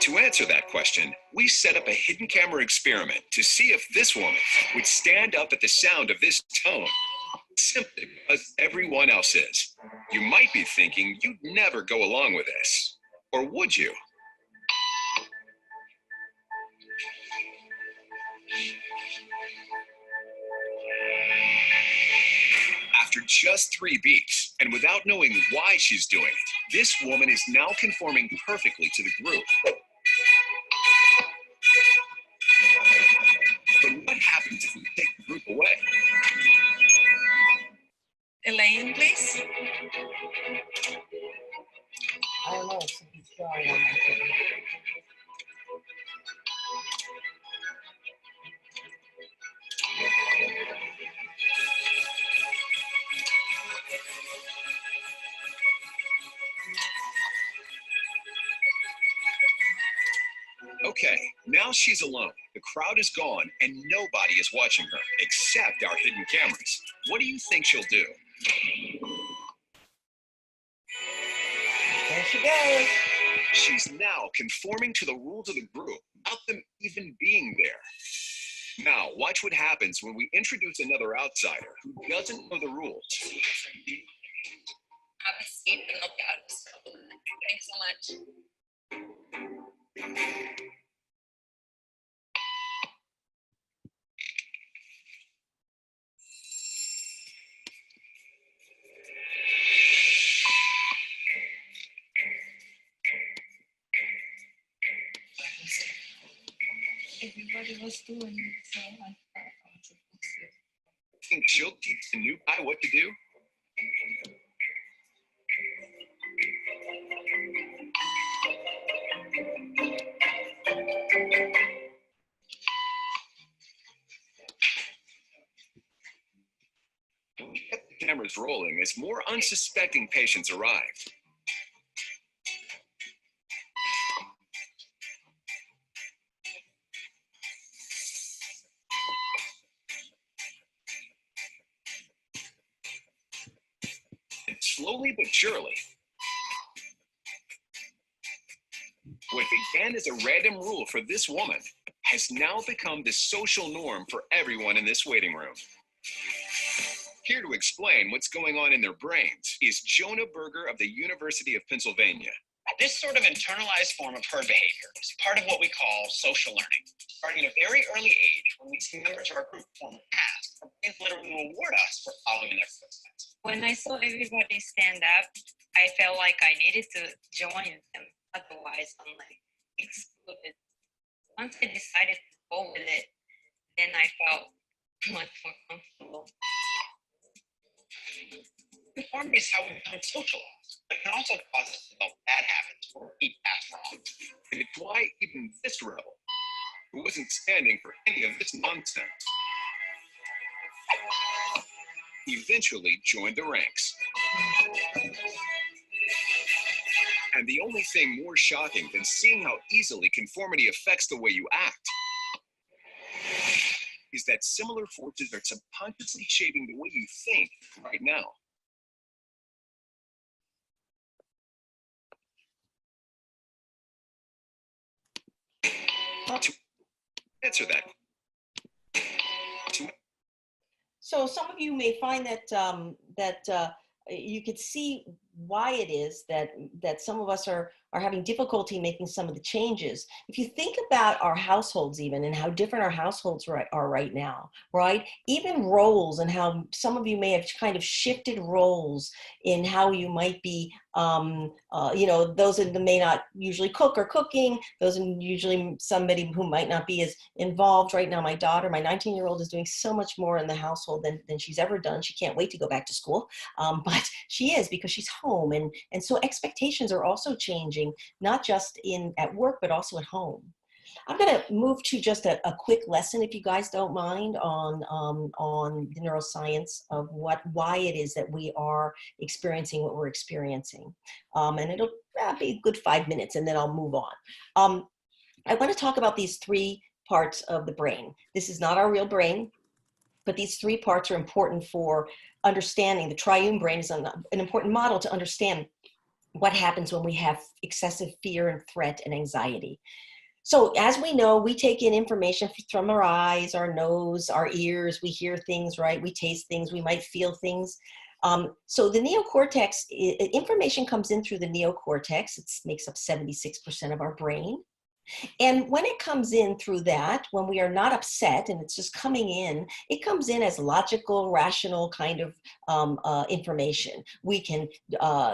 To answer that question, we set up a hidden camera experiment to see if this woman would stand up at the sound of this tone, simply because everyone else is. You might be thinking you'd never go along with this. Or would you? After just 3 beats, and without knowing why she's doing it, this woman is now conforming perfectly to the group. But what happens if we take the group away? Elaine, please. I don't know, something's going on my thing. Okay, now she's alone. The crowd is gone and nobody is watching her except our hidden cameras. What do you think she'll do? There she goes. She's now conforming to the rules of the group without them even being there. Now, watch what happens when we introduce another outsider who doesn't know the rules. Have a seat and look at us. Thanks so much. Everybody was doing it, so I thought I should fix it. Think she'll teach the new guy what to do? We kept the cameras rolling as more unsuspecting patients arrived. And slowly but surely, what began as a random rule for this woman has now become the social norm for everyone in this waiting room. Here to explain what's going on in their brains is Jonah Berger of the University of Pennsylvania. This sort of internalized form of herd behavior is part of what we call social learning. Starting at a very early age, when we see members of our group form a task, our brains literally reward us for following their footsteps. When I saw everybody stand up, I felt like I needed to join them. Otherwise, I'm like excluded. Once I decided to go with it, then I felt much more comfortable. Conformity is how we become socialized, but it can also cause us to develop bad habits or eat fast wrong. And it's why even this rebel, who wasn't standing for any of this nonsense, eventually joined the ranks. And the only thing more shocking than seeing how easily conformity affects the way you act is that similar forces are subconsciously shaping the way you think right now. To answer that, So some of you may find that you could see why it is that some of us are having difficulty making some of the changes. If you think about our households even, and how different our households are right now, right? Even roles, and how some of you may have kind of shifted roles in how you might be, you know, those that may not usually cook or cooking, those usually somebody who might not be as involved. Right now, my daughter, my 19-year-old, is doing so much more in the household than she's ever done. She can't wait to go back to school, but she is, because she's home. And so expectations are also changing, not just at work, but also at home. I'm going to move to just a quick lesson, if you guys don't mind, on the neuroscience of why it is that we are experiencing what we're experiencing. And it'll be a good 5 minutes, and then I'll move on. I want to talk about these 3 parts of the brain. This is not our real brain, but these 3 parts are important for understanding. The triune brain is an important model to understand what happens when we have excessive fear and threat and anxiety. So as we know, we take in information from our eyes, our nose, our ears. We hear things, right? We taste things. We might feel things. So the neocortex, information comes in through the neocortex. It makes up 76% of our brain. And when it comes in through that, when we are not upset and it's just coming in, it comes in as logical, rational kind of information. We can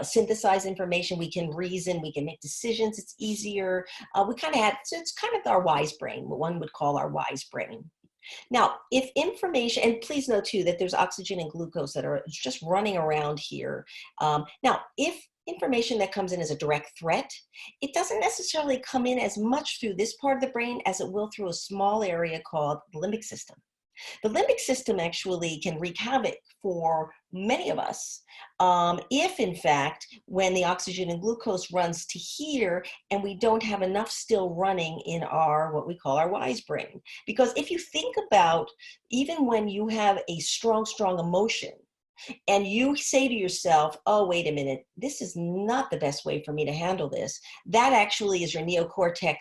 synthesize information, we can reason, we can make decisions, it's easier. So it's kind of our wise brain, what one would call our wise brain. Now, if information, and please know too that there's oxygen and glucose that are just running around here. Now, if information that comes in as a direct threat, it doesn't necessarily come in as much through this part of the brain as it will through a small area called the limbic system. The limbic system actually can wreak havoc for many of us if, in fact, when the oxygen and glucose runs to here and we don't have enough still running in our, what we call our wise brain. Because if you think about, even when you have a strong emotion, and you say to yourself, oh, wait a minute, this is not the best way for me to handle this, that actually is your neocortex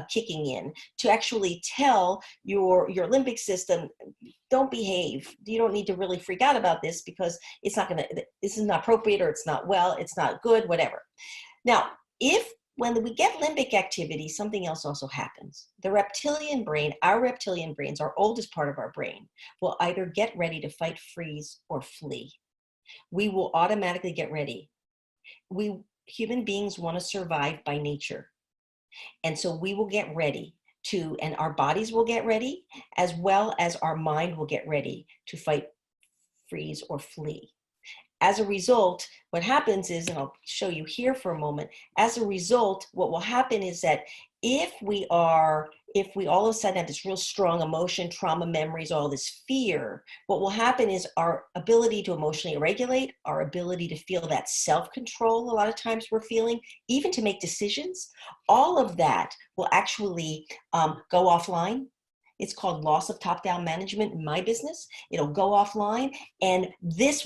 kicking in to actually tell your limbic system, don't behave. You don't need to really freak out about this, because this is not appropriate, or it's not well, it's not good, whatever. Now, when we get limbic activity, something else also happens. The reptilian brain, our reptilian brains, our oldest part of our brain, will either get ready to fight, freeze, or flee. We will automatically get ready. Human beings want to survive by nature. And so we will get ready and our bodies will get ready, as well as our mind will get ready to fight, freeze, or flee. As a result, what happens is, and I'll show you here for a moment, as a result, what will happen is that if we all of a sudden have this real strong emotion, trauma memories, all this fear, what will happen is our ability to emotionally regulate, our ability to feel that self-control a lot of times we're feeling, even to make decisions, all of that will actually go offline. It's called loss of top-down management in my business. It'll go offline, and this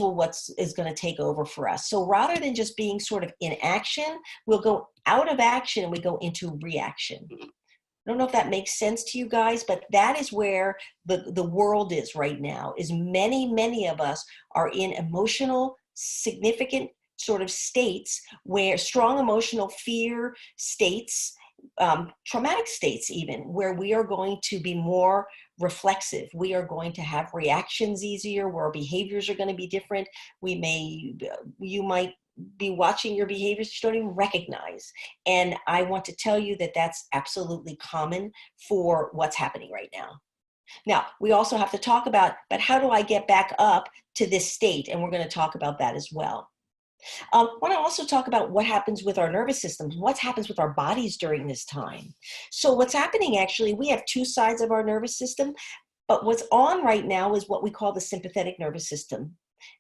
is going to take over for us. So rather than just being sort of in action, we'll go out of action and we go into reaction. I don't know if that makes sense to you guys, but that is where the world is right now, is many of us are in emotional, significant sort of states, where strong emotional fear states, traumatic states even, where we are going to be more reflexive. We are going to have reactions easier, where our behaviors are going to be different. You might be watching your behaviors you don't even recognize. And I want to tell you that that's absolutely common for what's happening right now. Now, we also have to talk about, but how do I get back up to this state? And we're going to talk about that as well. I want to also talk about what happens with our nervous systems, what happens with our bodies during this time. So what's happening, actually, we have 2 sides of our nervous system, but what's on right now is what we call the sympathetic nervous system.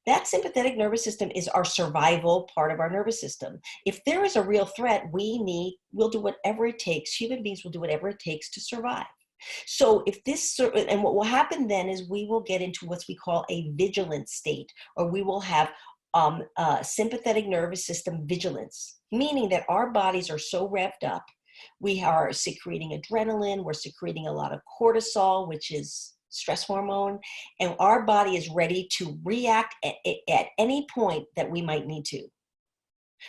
That sympathetic nervous system is our survival part of our nervous system. If there is a real threat, we'll do whatever it takes. Human beings will do whatever it takes to survive. So and what will happen then is we will get into what we call a vigilant state, or we will have sympathetic nervous system vigilance, meaning that our bodies are so revved up. We are secreting adrenaline, we're secreting a lot of cortisol, which is stress hormone, and our body is ready to react at any point that we might need to.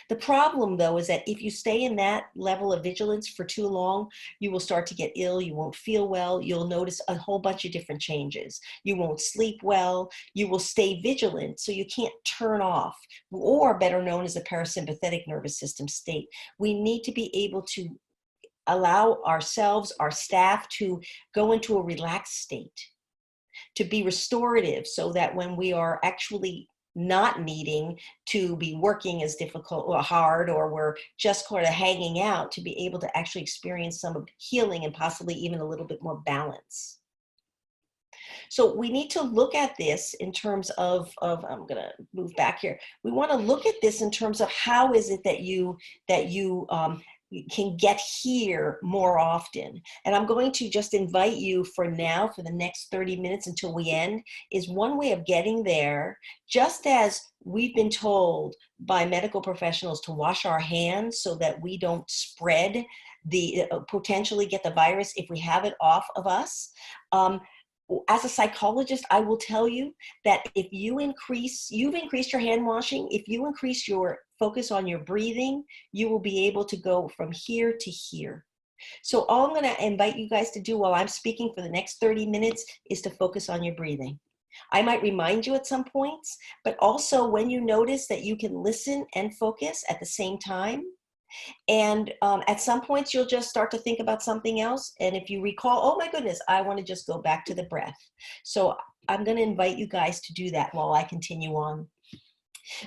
The problem, though, is that if you stay in that level of vigilance for too long, you will start to get ill, you won't feel well, you'll notice a whole bunch of different changes. You won't sleep well, you will stay vigilant, so you can't turn off, or better known as a parasympathetic nervous system state. We need to be able to allow ourselves, our staff, to go into a relaxed state, to be restorative, so that when we are actually not needing to be working as difficult or hard, or we're just sort of hanging out, to be able to actually experience some healing and possibly even a little bit more balance. So we need to look at this in terms of I'm going to move back here. We want to look at this in terms of how is it that you can get here more often. And I'm going to just invite you for now, for the next 30 minutes until we end, is one way of getting there, just as we've been told by medical professionals to wash our hands so that we don't spread potentially get the virus if we have it off of us. As a psychologist, I will tell you that if you've increased your hand washing, if you increase your focus on your breathing, you will be able to go from here to here. So all I'm going to invite you guys to do while I'm speaking for the next 30 minutes is to focus on your breathing. I might remind you at some points, but also when you notice that you can listen and focus at the same time. And at some points, you'll just start to think about something else. And if you recall, oh my goodness, I want to just go back to the breath. So I'm going to invite you guys to do that while I continue on.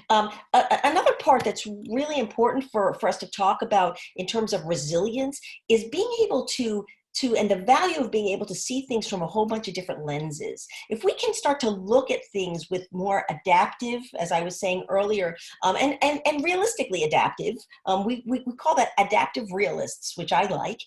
Another part that's really important for us to talk about in terms of resilience is being able to and the value of being able to see things from a whole bunch of different lenses. If we can start to look at things with more adaptive, as I was saying earlier, and realistically adaptive, we call that adaptive realists, which I like.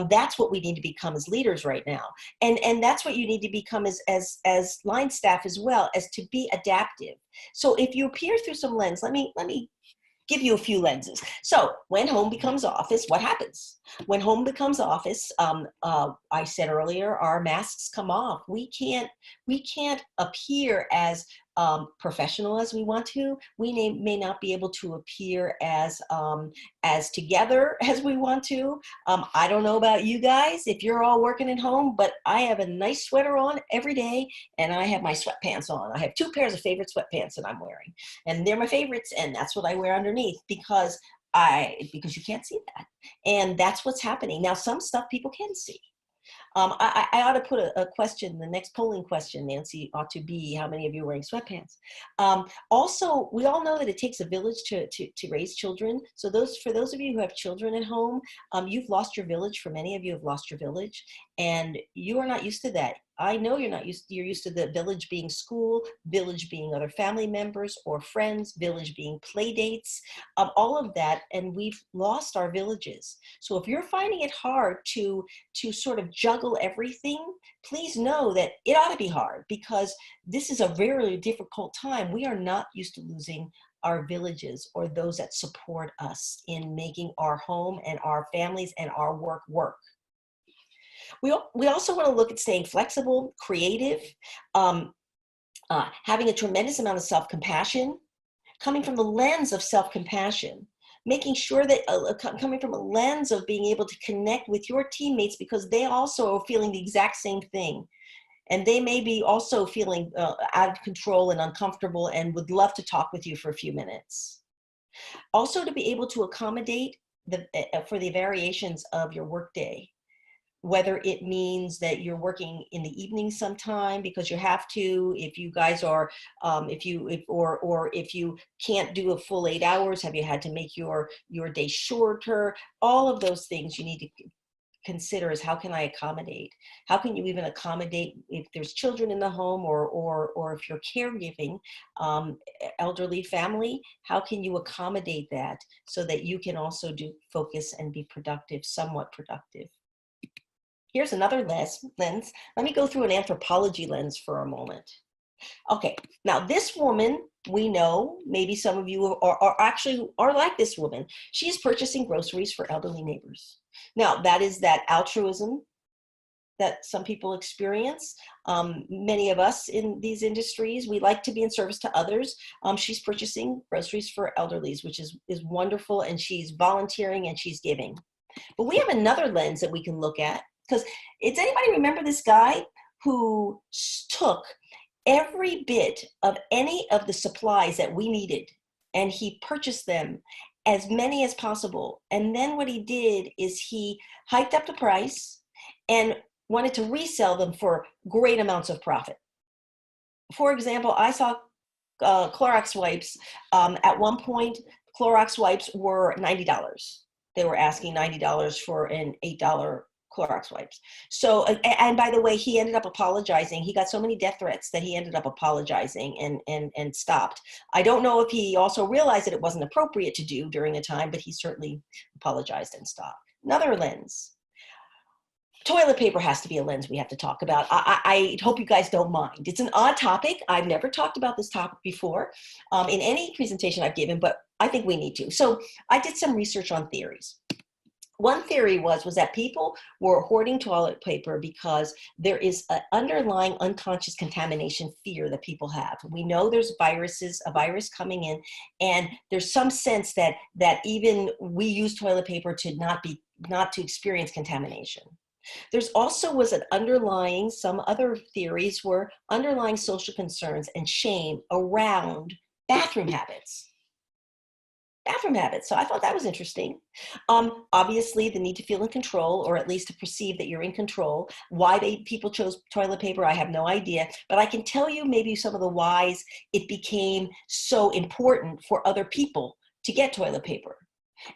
That's what we need to become as leaders right now. And that's what you need to become as line staff as well, as to be adaptive. So if you peer through some lens, let me give you a few lenses. So when home becomes office, what happens? When home becomes office, I said earlier, our masks come off. We can't appear as professional as we want to. We may not be able to appear as together as we want to. I don't know about you guys, if you're all working at home, but I have a nice sweater on every day, and I have my sweatpants on. I have 2 pairs of favorite sweatpants that I'm wearing, and they're my favorites, and that's what I wear underneath because you can't see that. And that's what's happening. Now, some stuff people can see. I ought to put a question, the next polling question, Nancy, ought to be, how many of you are wearing sweatpants? Also, we all know that it takes a village to raise children. So for those of you who have children at home, you've lost your village. For many of you have lost your village, and you are not used to that. I know you're used to the village being school, village being other family members or friends, village being play dates, all of that, and we've lost our villages. So if you're finding it hard to sort of juggle everything, please know that it ought to be hard, because this is a very difficult time. We are not used to losing our villages or those that support us in making our home and our families and our work work. We also want to look at staying flexible, creative, having a tremendous amount of self-compassion, coming from the lens of self-compassion, making sure that coming from a lens of being able to connect with your teammates, because they also are feeling the exact same thing. And they may be also feeling out of control and uncomfortable and would love to talk with you for a few minutes. Also, to be able to accommodate for the variations of your workday. Whether it means that you're working in the evening sometime because you have to, if you guys are, if you can't do a full 8 hours, have you had to make your day shorter? All of those things you need to consider is, how can I accommodate? How can you even accommodate if there's children in the home, or if you're caregiving, elderly family, how can you accommodate that so that you can also focus and be productive, somewhat productive? Here's another lens. Let me go through an anthropology lens for a moment. Okay, now this woman, we know, maybe some of you are like this woman. She is purchasing groceries for elderly neighbors. Now, that is that altruism, that some people experience. Many of us in these industries, we like to be in service to others. She's purchasing groceries for elderlies, which is wonderful, and she's volunteering and she's giving. But we have another lens that we can look at, because does anybody remember this guy who took every bit of any of the supplies that we needed and he purchased them, as many as possible. And then what he did is he hiked up the price and wanted to resell them for great amounts of profit. For example, I saw Clorox wipes. At one point, Clorox wipes were $90. They were asking $90 for an $8 Clorox wipes. So, and by the way, he ended up apologizing. He got so many death threats that he ended up apologizing and stopped. I don't know if he also realized that it wasn't appropriate to do during a time, but he certainly apologized and stopped. Another lens. Toilet paper has to be a lens we have to talk about. I hope you guys don't mind. It's an odd topic. I've never talked about this topic before in any presentation I've given, but I think we need to. So I did some research on theories. One theory was that people were hoarding toilet paper because there is an underlying unconscious contamination fear that people have. We know there's a virus coming in, and there's some sense that even we use toilet paper to not to experience contamination. There's also was an underlying, some other theories were underlying social concerns and shame around bathroom habits. So I thought that was interesting. Obviously, the need to feel in control, or at least to perceive that you're in control. Why people chose toilet paper, I have no idea. But I can tell you maybe some of the whys it became so important for other people to get toilet paper.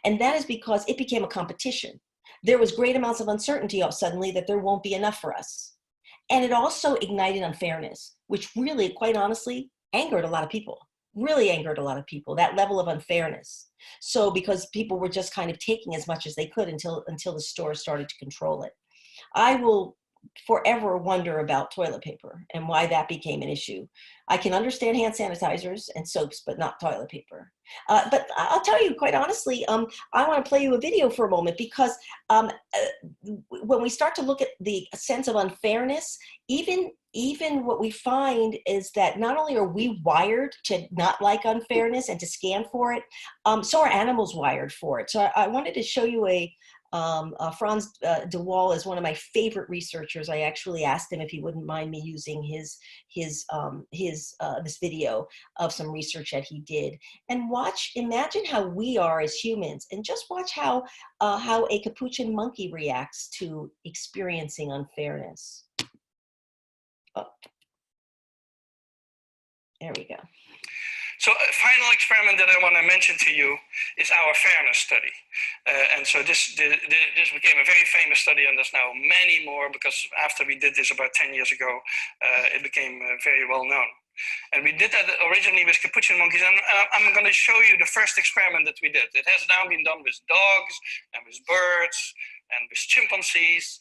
And that is because it became a competition. There was great amounts of uncertainty suddenly that there won't be enough for us. And it also ignited unfairness, which really, quite honestly, angered a lot of people. Really angered a lot of people, that level of unfairness. So because people were just kind of taking as much as they could until the store started to control it. I will forever wonder about toilet paper and why that became an issue. I can understand hand sanitizers and soaps, but not toilet paper. But I'll tell you, quite honestly, I want to play you a video for a moment, because when we start to look at the sense of unfairness, even what we find is that not only are we wired to not like unfairness and to scan for it, so are animals wired for it. So I wanted to show you Franz de Waal is one of my favorite researchers. I actually asked him if he wouldn't mind me using this video of some research that he did. And imagine how we are as humans, and just watch how a capuchin monkey reacts to experiencing unfairness. Oh. There we go. So a final experiment that I want to mention to you is our fairness study. And so this became a very famous study, and there's now many more, because after we did this about 10 years ago, it became very well known. And we did that originally with capuchin monkeys, and I'm going to show you the first experiment that we did. It has now been done with dogs and with birds and with chimpanzees,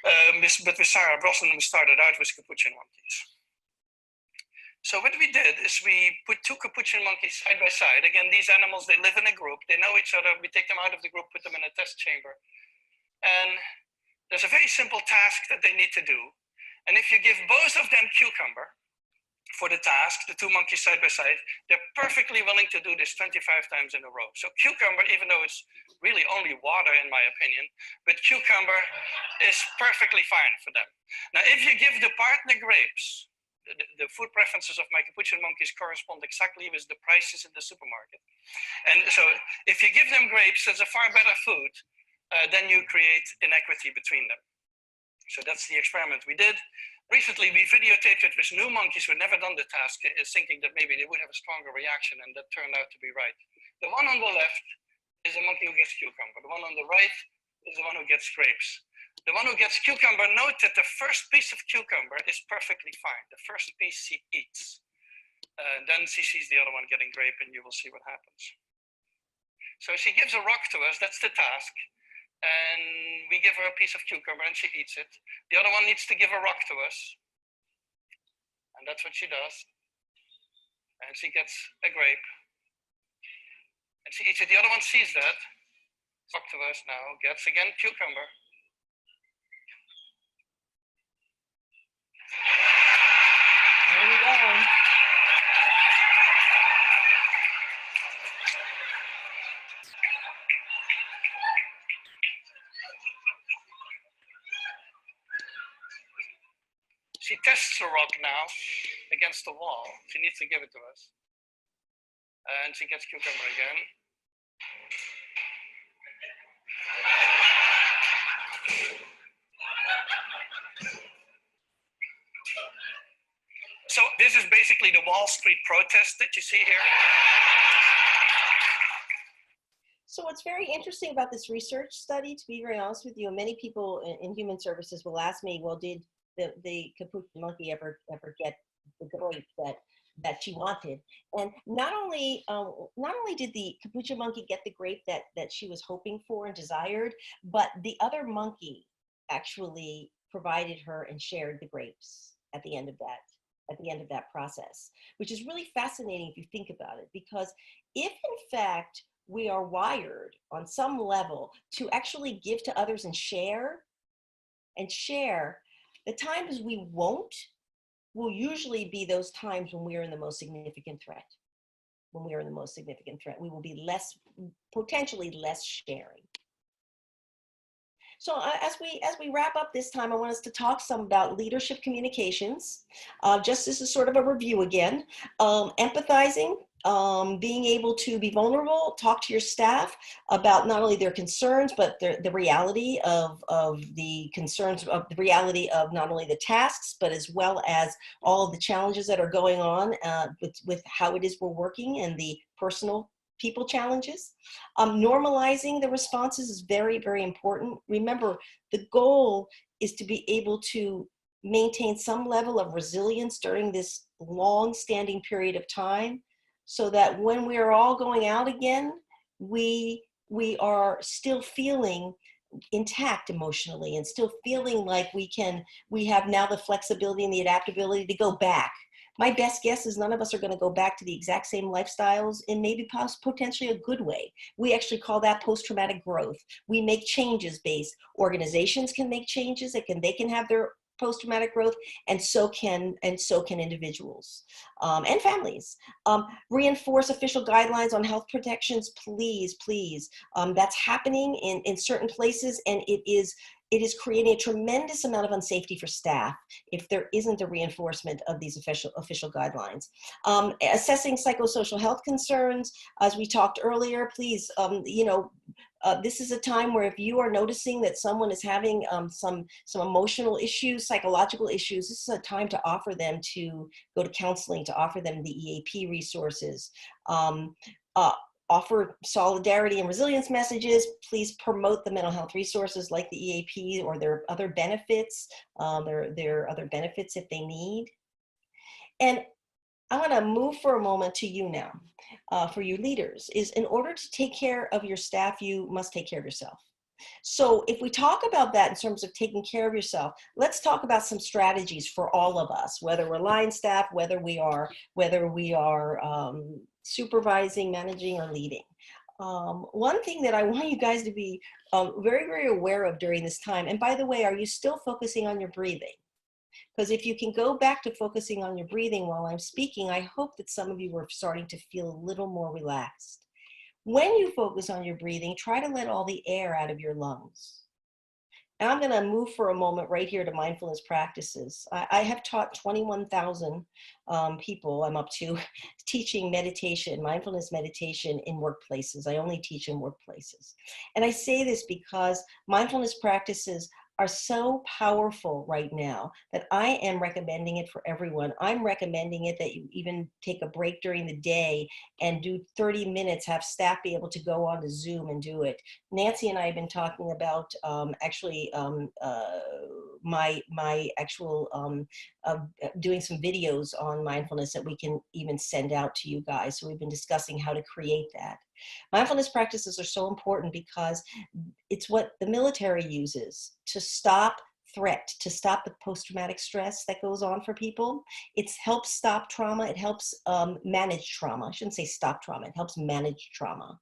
but with Sarah Brosnan we started out with capuchin monkeys. So what we did is we put two capuchin monkeys side by side. Again, these animals, they live in a group. They know each other. We take them out of the group, put them in a test chamber. And there's a very simple task that they need to do. And if you give both of them cucumber for the task, the two monkeys side by side, they're perfectly willing to do this 25 times in a row. So cucumber, even though it's really only water in my opinion, but cucumber is perfectly fine for them. Now, if you give the partner grapes, the food preferences of my capuchin monkeys correspond exactly with the prices in the supermarket. And so if you give them grapes, that's a far better food than you create inequity between them. So that's the experiment we did. Recently, we videotaped it with new monkeys who had never done the task, thinking that maybe they would have a stronger reaction, and that turned out to be right. The one on the left is a monkey who gets cucumber. The one on the right is the one who gets grapes. The one who gets cucumber, note that the first piece of cucumber is perfectly fine. The first piece she eats. Then she sees the other one getting grape, and you will see what happens. So she gives a rock to us, that's the task. And we give her a piece of cucumber and she eats it. The other one needs to give a rock to us. And that's what she does. And she gets a grape. And she eats it. The other one sees that. Rock to us now, gets again cucumber. There you go. She tests the rock now against the wall. She needs to give it to us. And she gets cucumber again. So this is basically the Wall Street protest that you see here. So what's very interesting about this research study, to be very honest with you, and many people in human services will ask me, well, did the capuchin monkey ever get the grape that she wanted? And not only did the capuchin monkey get the grape that she was hoping for and desired, but the other monkey actually provided her and shared the grapes at the end of that process, which is really fascinating if you think about it, because if in fact we are wired on some level to actually give to others and share, the times we won't will usually be those times when we are in the most significant threat. When we are in the most significant threat, we will be potentially less sharing. So as we wrap up this time, I want us to talk some about leadership communications. Just as a sort of a review again, empathizing, being able to be vulnerable, talk to your staff about not only their concerns, but the reality of the concerns, of the reality of not only the tasks, but as well as all of the challenges that are going on with how it is we're working and the personal people challenges. Normalizing the responses is very, very important. Remember, the goal is to be able to maintain some level of resilience during this long-standing period of time, so that when we are all going out again, we are still feeling intact emotionally and still feeling like we have now the flexibility and the adaptability to go back. My best guess is none of us are going to go back to the exact same lifestyles in maybe potentially a good way. We actually call that post-traumatic growth. We make changes based. Organizations can make changes. They can have their post-traumatic growth, and so can individuals and families. Reinforce official guidelines on health protections, please. That's happening in certain places, and it is creating a tremendous amount of unsafety for staff if there isn't a reinforcement of these official guidelines. Assessing psychosocial health concerns, as we talked earlier, please, this is a time where if you are noticing that someone is having some emotional issues, psychological issues, this is a time to offer them to go to counseling, to offer them the EAP resources. Offer solidarity and resilience messages. Please promote the mental health resources like the EAP or their other benefits, their other benefits if they need. And I want to move for a moment to you now, for you leaders, is in order to take care of your staff, you must take care of yourself. So if we talk about that in terms of taking care of yourself, let's talk about some strategies for all of us, whether we're line staff, whether we are supervising, managing, or leading. One thing that I want you guys to be very, very aware of during this time, and by the way, are you still focusing on your breathing? Because if you can go back to focusing on your breathing while I'm speaking, I hope that some of you are starting to feel a little more relaxed. When you focus on your breathing, try to let all the air out of your lungs. And I'm going to move for a moment right here to mindfulness practices. I have taught 21,000 people. I'm up to teaching meditation, mindfulness meditation in workplaces. I only teach in workplaces. And I say this because mindfulness practices are so powerful right now that I am recommending it for everyone. I'm recommending it that you even take a break during the day and do 30 minutes, have staff be able to go on to Zoom and do it. Nancy and I have been talking about doing some videos on mindfulness that we can even send out to you guys. So we've been discussing how to create that. Mindfulness practices are so important because it's what the military uses to stop threat, to stop the post-traumatic stress that goes on for people. It helps stop trauma. It helps manage trauma. I shouldn't say stop trauma. It helps manage trauma.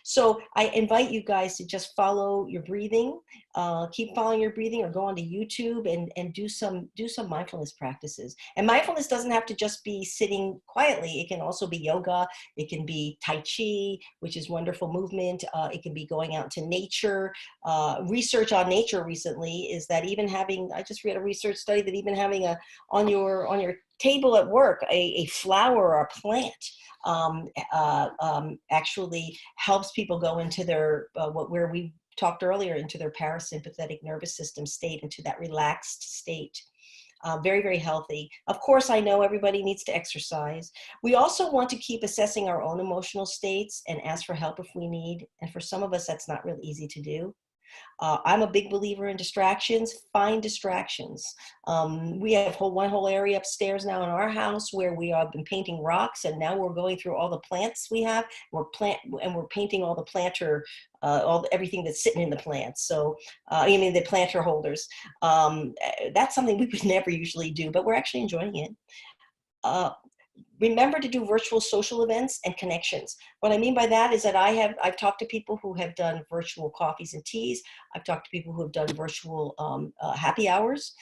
So I invite you guys to just follow your breathing, keep following your breathing, or go onto YouTube and do some mindfulness practices. And mindfulness doesn't have to just be sitting quietly. It can also be yoga. It can be Tai Chi, which is wonderful movement. It can be going out into nature. Research on nature recently is that even having, I just read a research study that even having on your table at work, a flower or a plant actually helps people go into their, where we talked earlier, into their parasympathetic nervous system state, into that relaxed state. Very, very healthy. Of course, I know everybody needs to exercise. We also want to keep assessing our own emotional states and ask for help if we need. And for some of us, that's not real easy to do. I'm a big believer in distractions. Find distractions. We have one whole area upstairs now in our house where we have been painting rocks, and now we're going through all the plants we have. We're painting all the planter, everything that's sitting in the plants. So, I mean the planter holders. That's something we would never usually do, but we're actually enjoying it. Remember to do virtual social events and connections. What I mean by that is that I've talked to people who have done virtual coffees and teas. I've talked to people who have done virtual happy hours.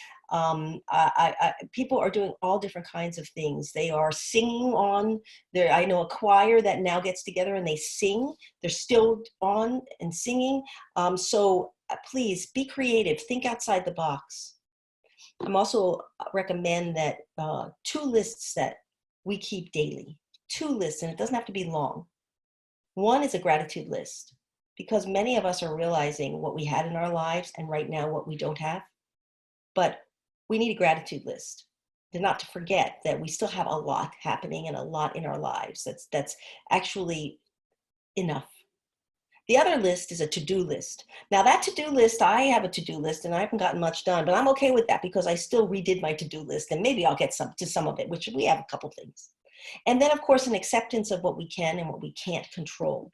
People are doing all different kinds of things. They are singing on there. I know a choir that now gets together and they sing. They're still on and singing. So please be creative. Think outside the box. I'm also recommend that 2 lists that we keep daily. 2 lists, and it doesn't have to be long. One is a gratitude list, because many of us are realizing what we had in our lives and right now what we don't have. But we need a gratitude list. And not to forget that we still have a lot happening and a lot in our lives that's actually enough. The other list is a to-do list. Now that to-do list, I have a to-do list and I haven't gotten much done, but I'm okay with that because I still redid my to-do list and maybe I'll get to some of it, which we have a couple things. And then of course, an acceptance of what we can and what we can't control.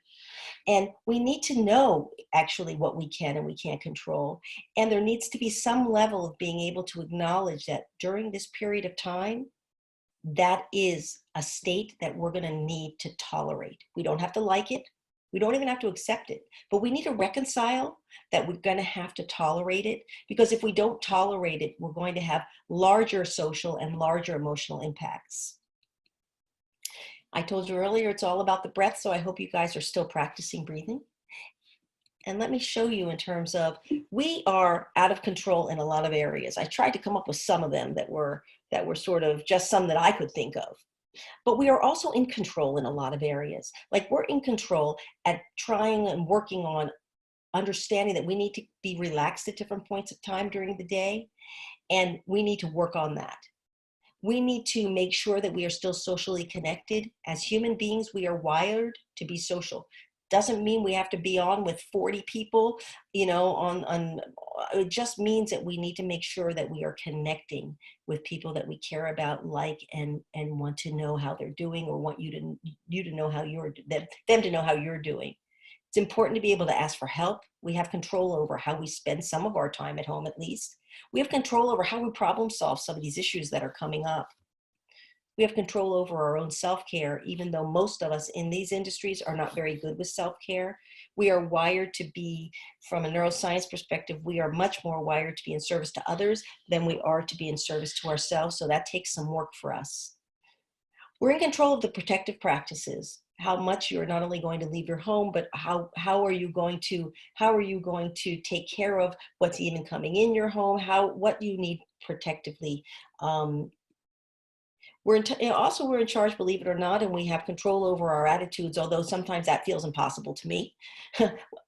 And we need to know actually what we can and we can't control. And there needs to be some level of being able to acknowledge that during this period of time, that is a state that we're going to need to tolerate. We don't have to like it. We don't even have to accept it, but we need to reconcile that we're going to have to tolerate it, because if we don't tolerate it, we're going to have larger social and larger emotional impacts. I told you earlier, it's all about the breath, so I hope you guys are still practicing breathing. And let me show you in terms of, we are out of control in a lot of areas. I tried to come up with some of them that were sort of just some that I could think of. But we are also in control in a lot of areas. Like we're in control at trying and working on understanding that we need to be relaxed at different points of time during the day. And we need to work on that. We need to make sure that we are still socially connected. As human beings, we are wired to be social. Doesn't mean we have to be on with 40 people, you know, it just means that we need to make sure that we are connecting with people that we care about, like, and want to know how they're doing, or want you to know how them to know how you're doing. It's important to be able to ask for help. We have control over how we spend some of our time at home, at least. We have control over how we problem solve some of these issues that are coming up. We have control over our own self-care, even though most of us in these industries are not very good with self-care. We are wired to be, from a neuroscience perspective, we are much more wired to be in service to others than we are to be in service to ourselves. So that takes some work for us. We're in control of the protective practices, how much you're not only going to leave your home, but how are you going to take care of what's even coming in your home, what you need protectively. We're in charge, believe it or not, and we have control over our attitudes, although sometimes that feels impossible to me,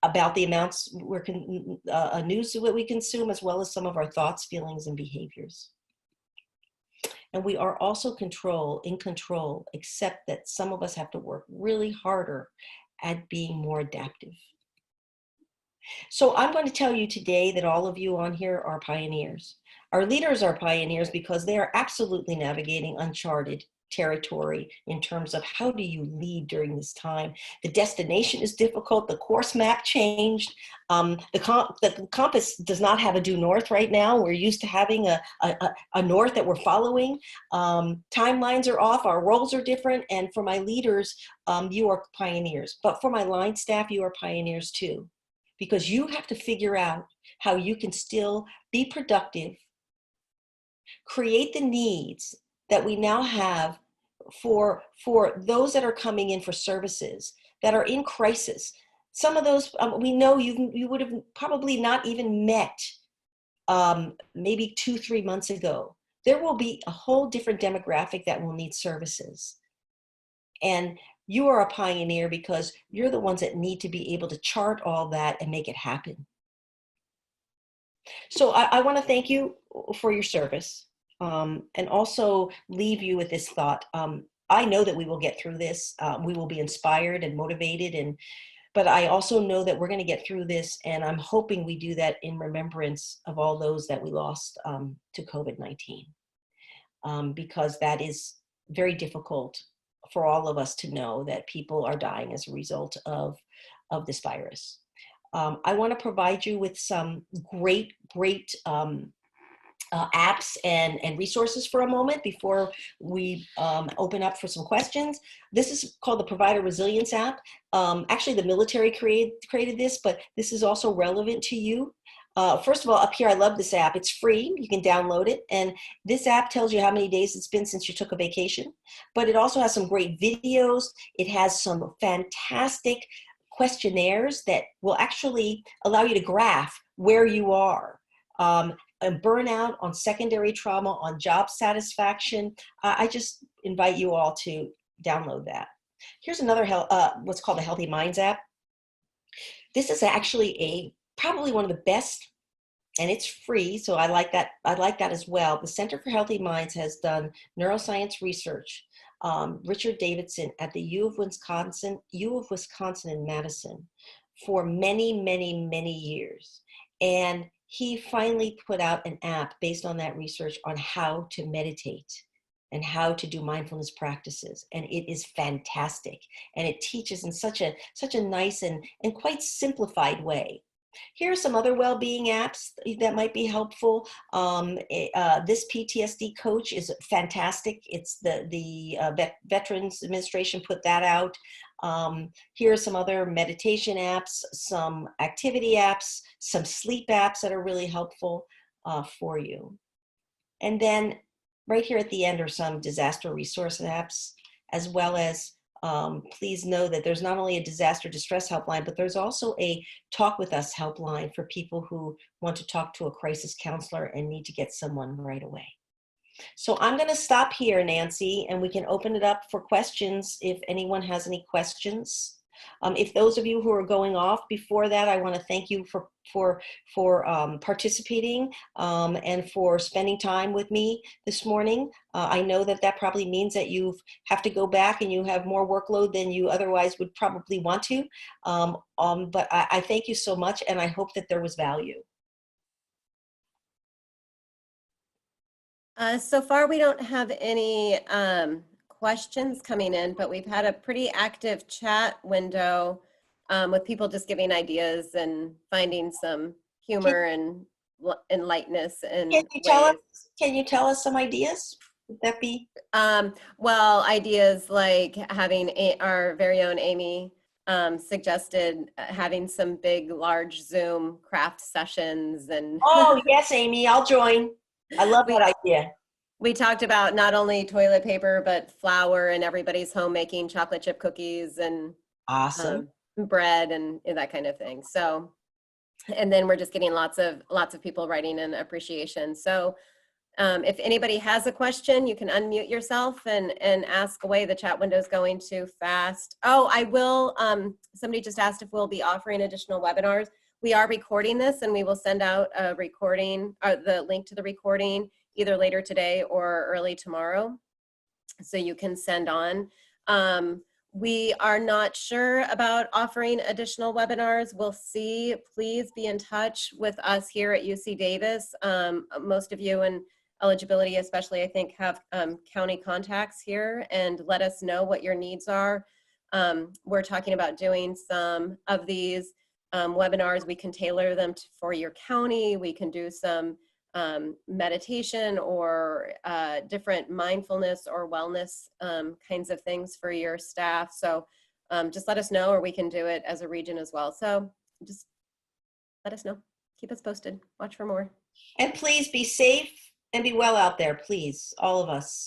about the amounts news that we consume, as well as some of our thoughts, feelings, and behaviors. And we are also in control, except that some of us have to work really harder at being more adaptive. So I'm going to tell you today that all of you on here are pioneers. Our leaders are pioneers because they are absolutely navigating uncharted territory in terms of how do you lead during this time. The destination is difficult. The course map changed. The compass does not have a due north right now. We're used to having a north that we're following. Timelines are off. Our roles are different. And for my leaders, you are pioneers. But for my line staff, you are pioneers too, because you have to figure out how you can still be productive, create the needs that we now have for those that are coming in for services that are in crisis. Some of those we know you would have probably not even met maybe 2-3 months ago. There will be a whole different demographic that will need services. And you are a pioneer because you're the ones that need to be able to chart all that and make it happen. So I want to thank you for your service. And also leave you with this thought. I know that we will get through this. We will be inspired and motivated, but I also know that we're going to get through this, and I'm hoping we do that in remembrance of all those that we lost to COVID-19, because that is very difficult for all of us to know that people are dying as a result of this virus. I want to provide you with some great apps and resources for a moment before we open up for some questions. This is called the Provider Resilience app. Actually, the military created this, but this is also relevant to you. First of all, up here, I love this app. It's free. You can download it. And this app tells you how many days it's been since you took a vacation. But it also has some great videos. It has some fantastic questionnaires that will actually allow you to graph where you are. On burnout, on secondary trauma, on job satisfaction. I just invite you all to download that. Here's another what's called the Healthy Minds app. This is actually probably one of the best, and it's free, so I like that. I like that as well. The Center for Healthy Minds has done neuroscience research. Richard Davidson at the U of Wisconsin in Madison for many years, and he finally put out an app based on that research on how to meditate and how to do mindfulness practices. And it is fantastic. And it teaches in such a nice and quite simplified way. Here are some other well-being apps that might be helpful. This PTSD coach is fantastic. It's the Veterans Administration put that out. Here are some other meditation apps, some activity apps, some sleep apps that are really helpful for you. And then right here at the end are some disaster resource apps, as well as please know that there's not only a disaster distress helpline, but there's also a Talk With Us helpline for people who want to talk to a crisis counselor and need to get someone right away. So I'm going to stop here, Nancy, and we can open it up for questions if anyone has any questions. If those of you who are going off before that, I want to thank you for participating and for spending time with me this morning. I know that probably means that you have to go back and you have more workload than you otherwise would probably want to. But I thank you so much, and I hope that there was value. So far, we don't have any questions coming in, but we've had a pretty active chat window with people just giving ideas and finding some humor and lightness. And can you tell us some ideas? Would that be? Well, ideas like having our very own Amy suggested having some big, large Zoom craft sessions. And oh, yes, Amy, I'll join. I love that idea. We talked about not only toilet paper, but flour, and everybody's home making chocolate chip cookies and awesome bread and that kind of thing. So, and then we're just getting lots of people writing in appreciation. So if anybody has a question, you can unmute yourself and ask away. The chat window is going too fast. Oh, I will. Somebody just asked if we'll be offering additional webinars. We are recording this, and we will send out a recording, the link to the recording, either later today or early tomorrow, so you can send on. We are not sure about offering additional webinars. We'll see. Please be in touch with us here at UC Davis. Most of you, and eligibility especially, I think, have county contacts here and let us know what your needs are. We're talking about doing some of these webinars. We can tailor them for your county. We can do some meditation or different mindfulness or wellness kinds of things for your staff. So just let us know, or we can do it as a region as well. So just let us know. Keep us posted. Watch for more. And please be safe and be well out there, please, all of us.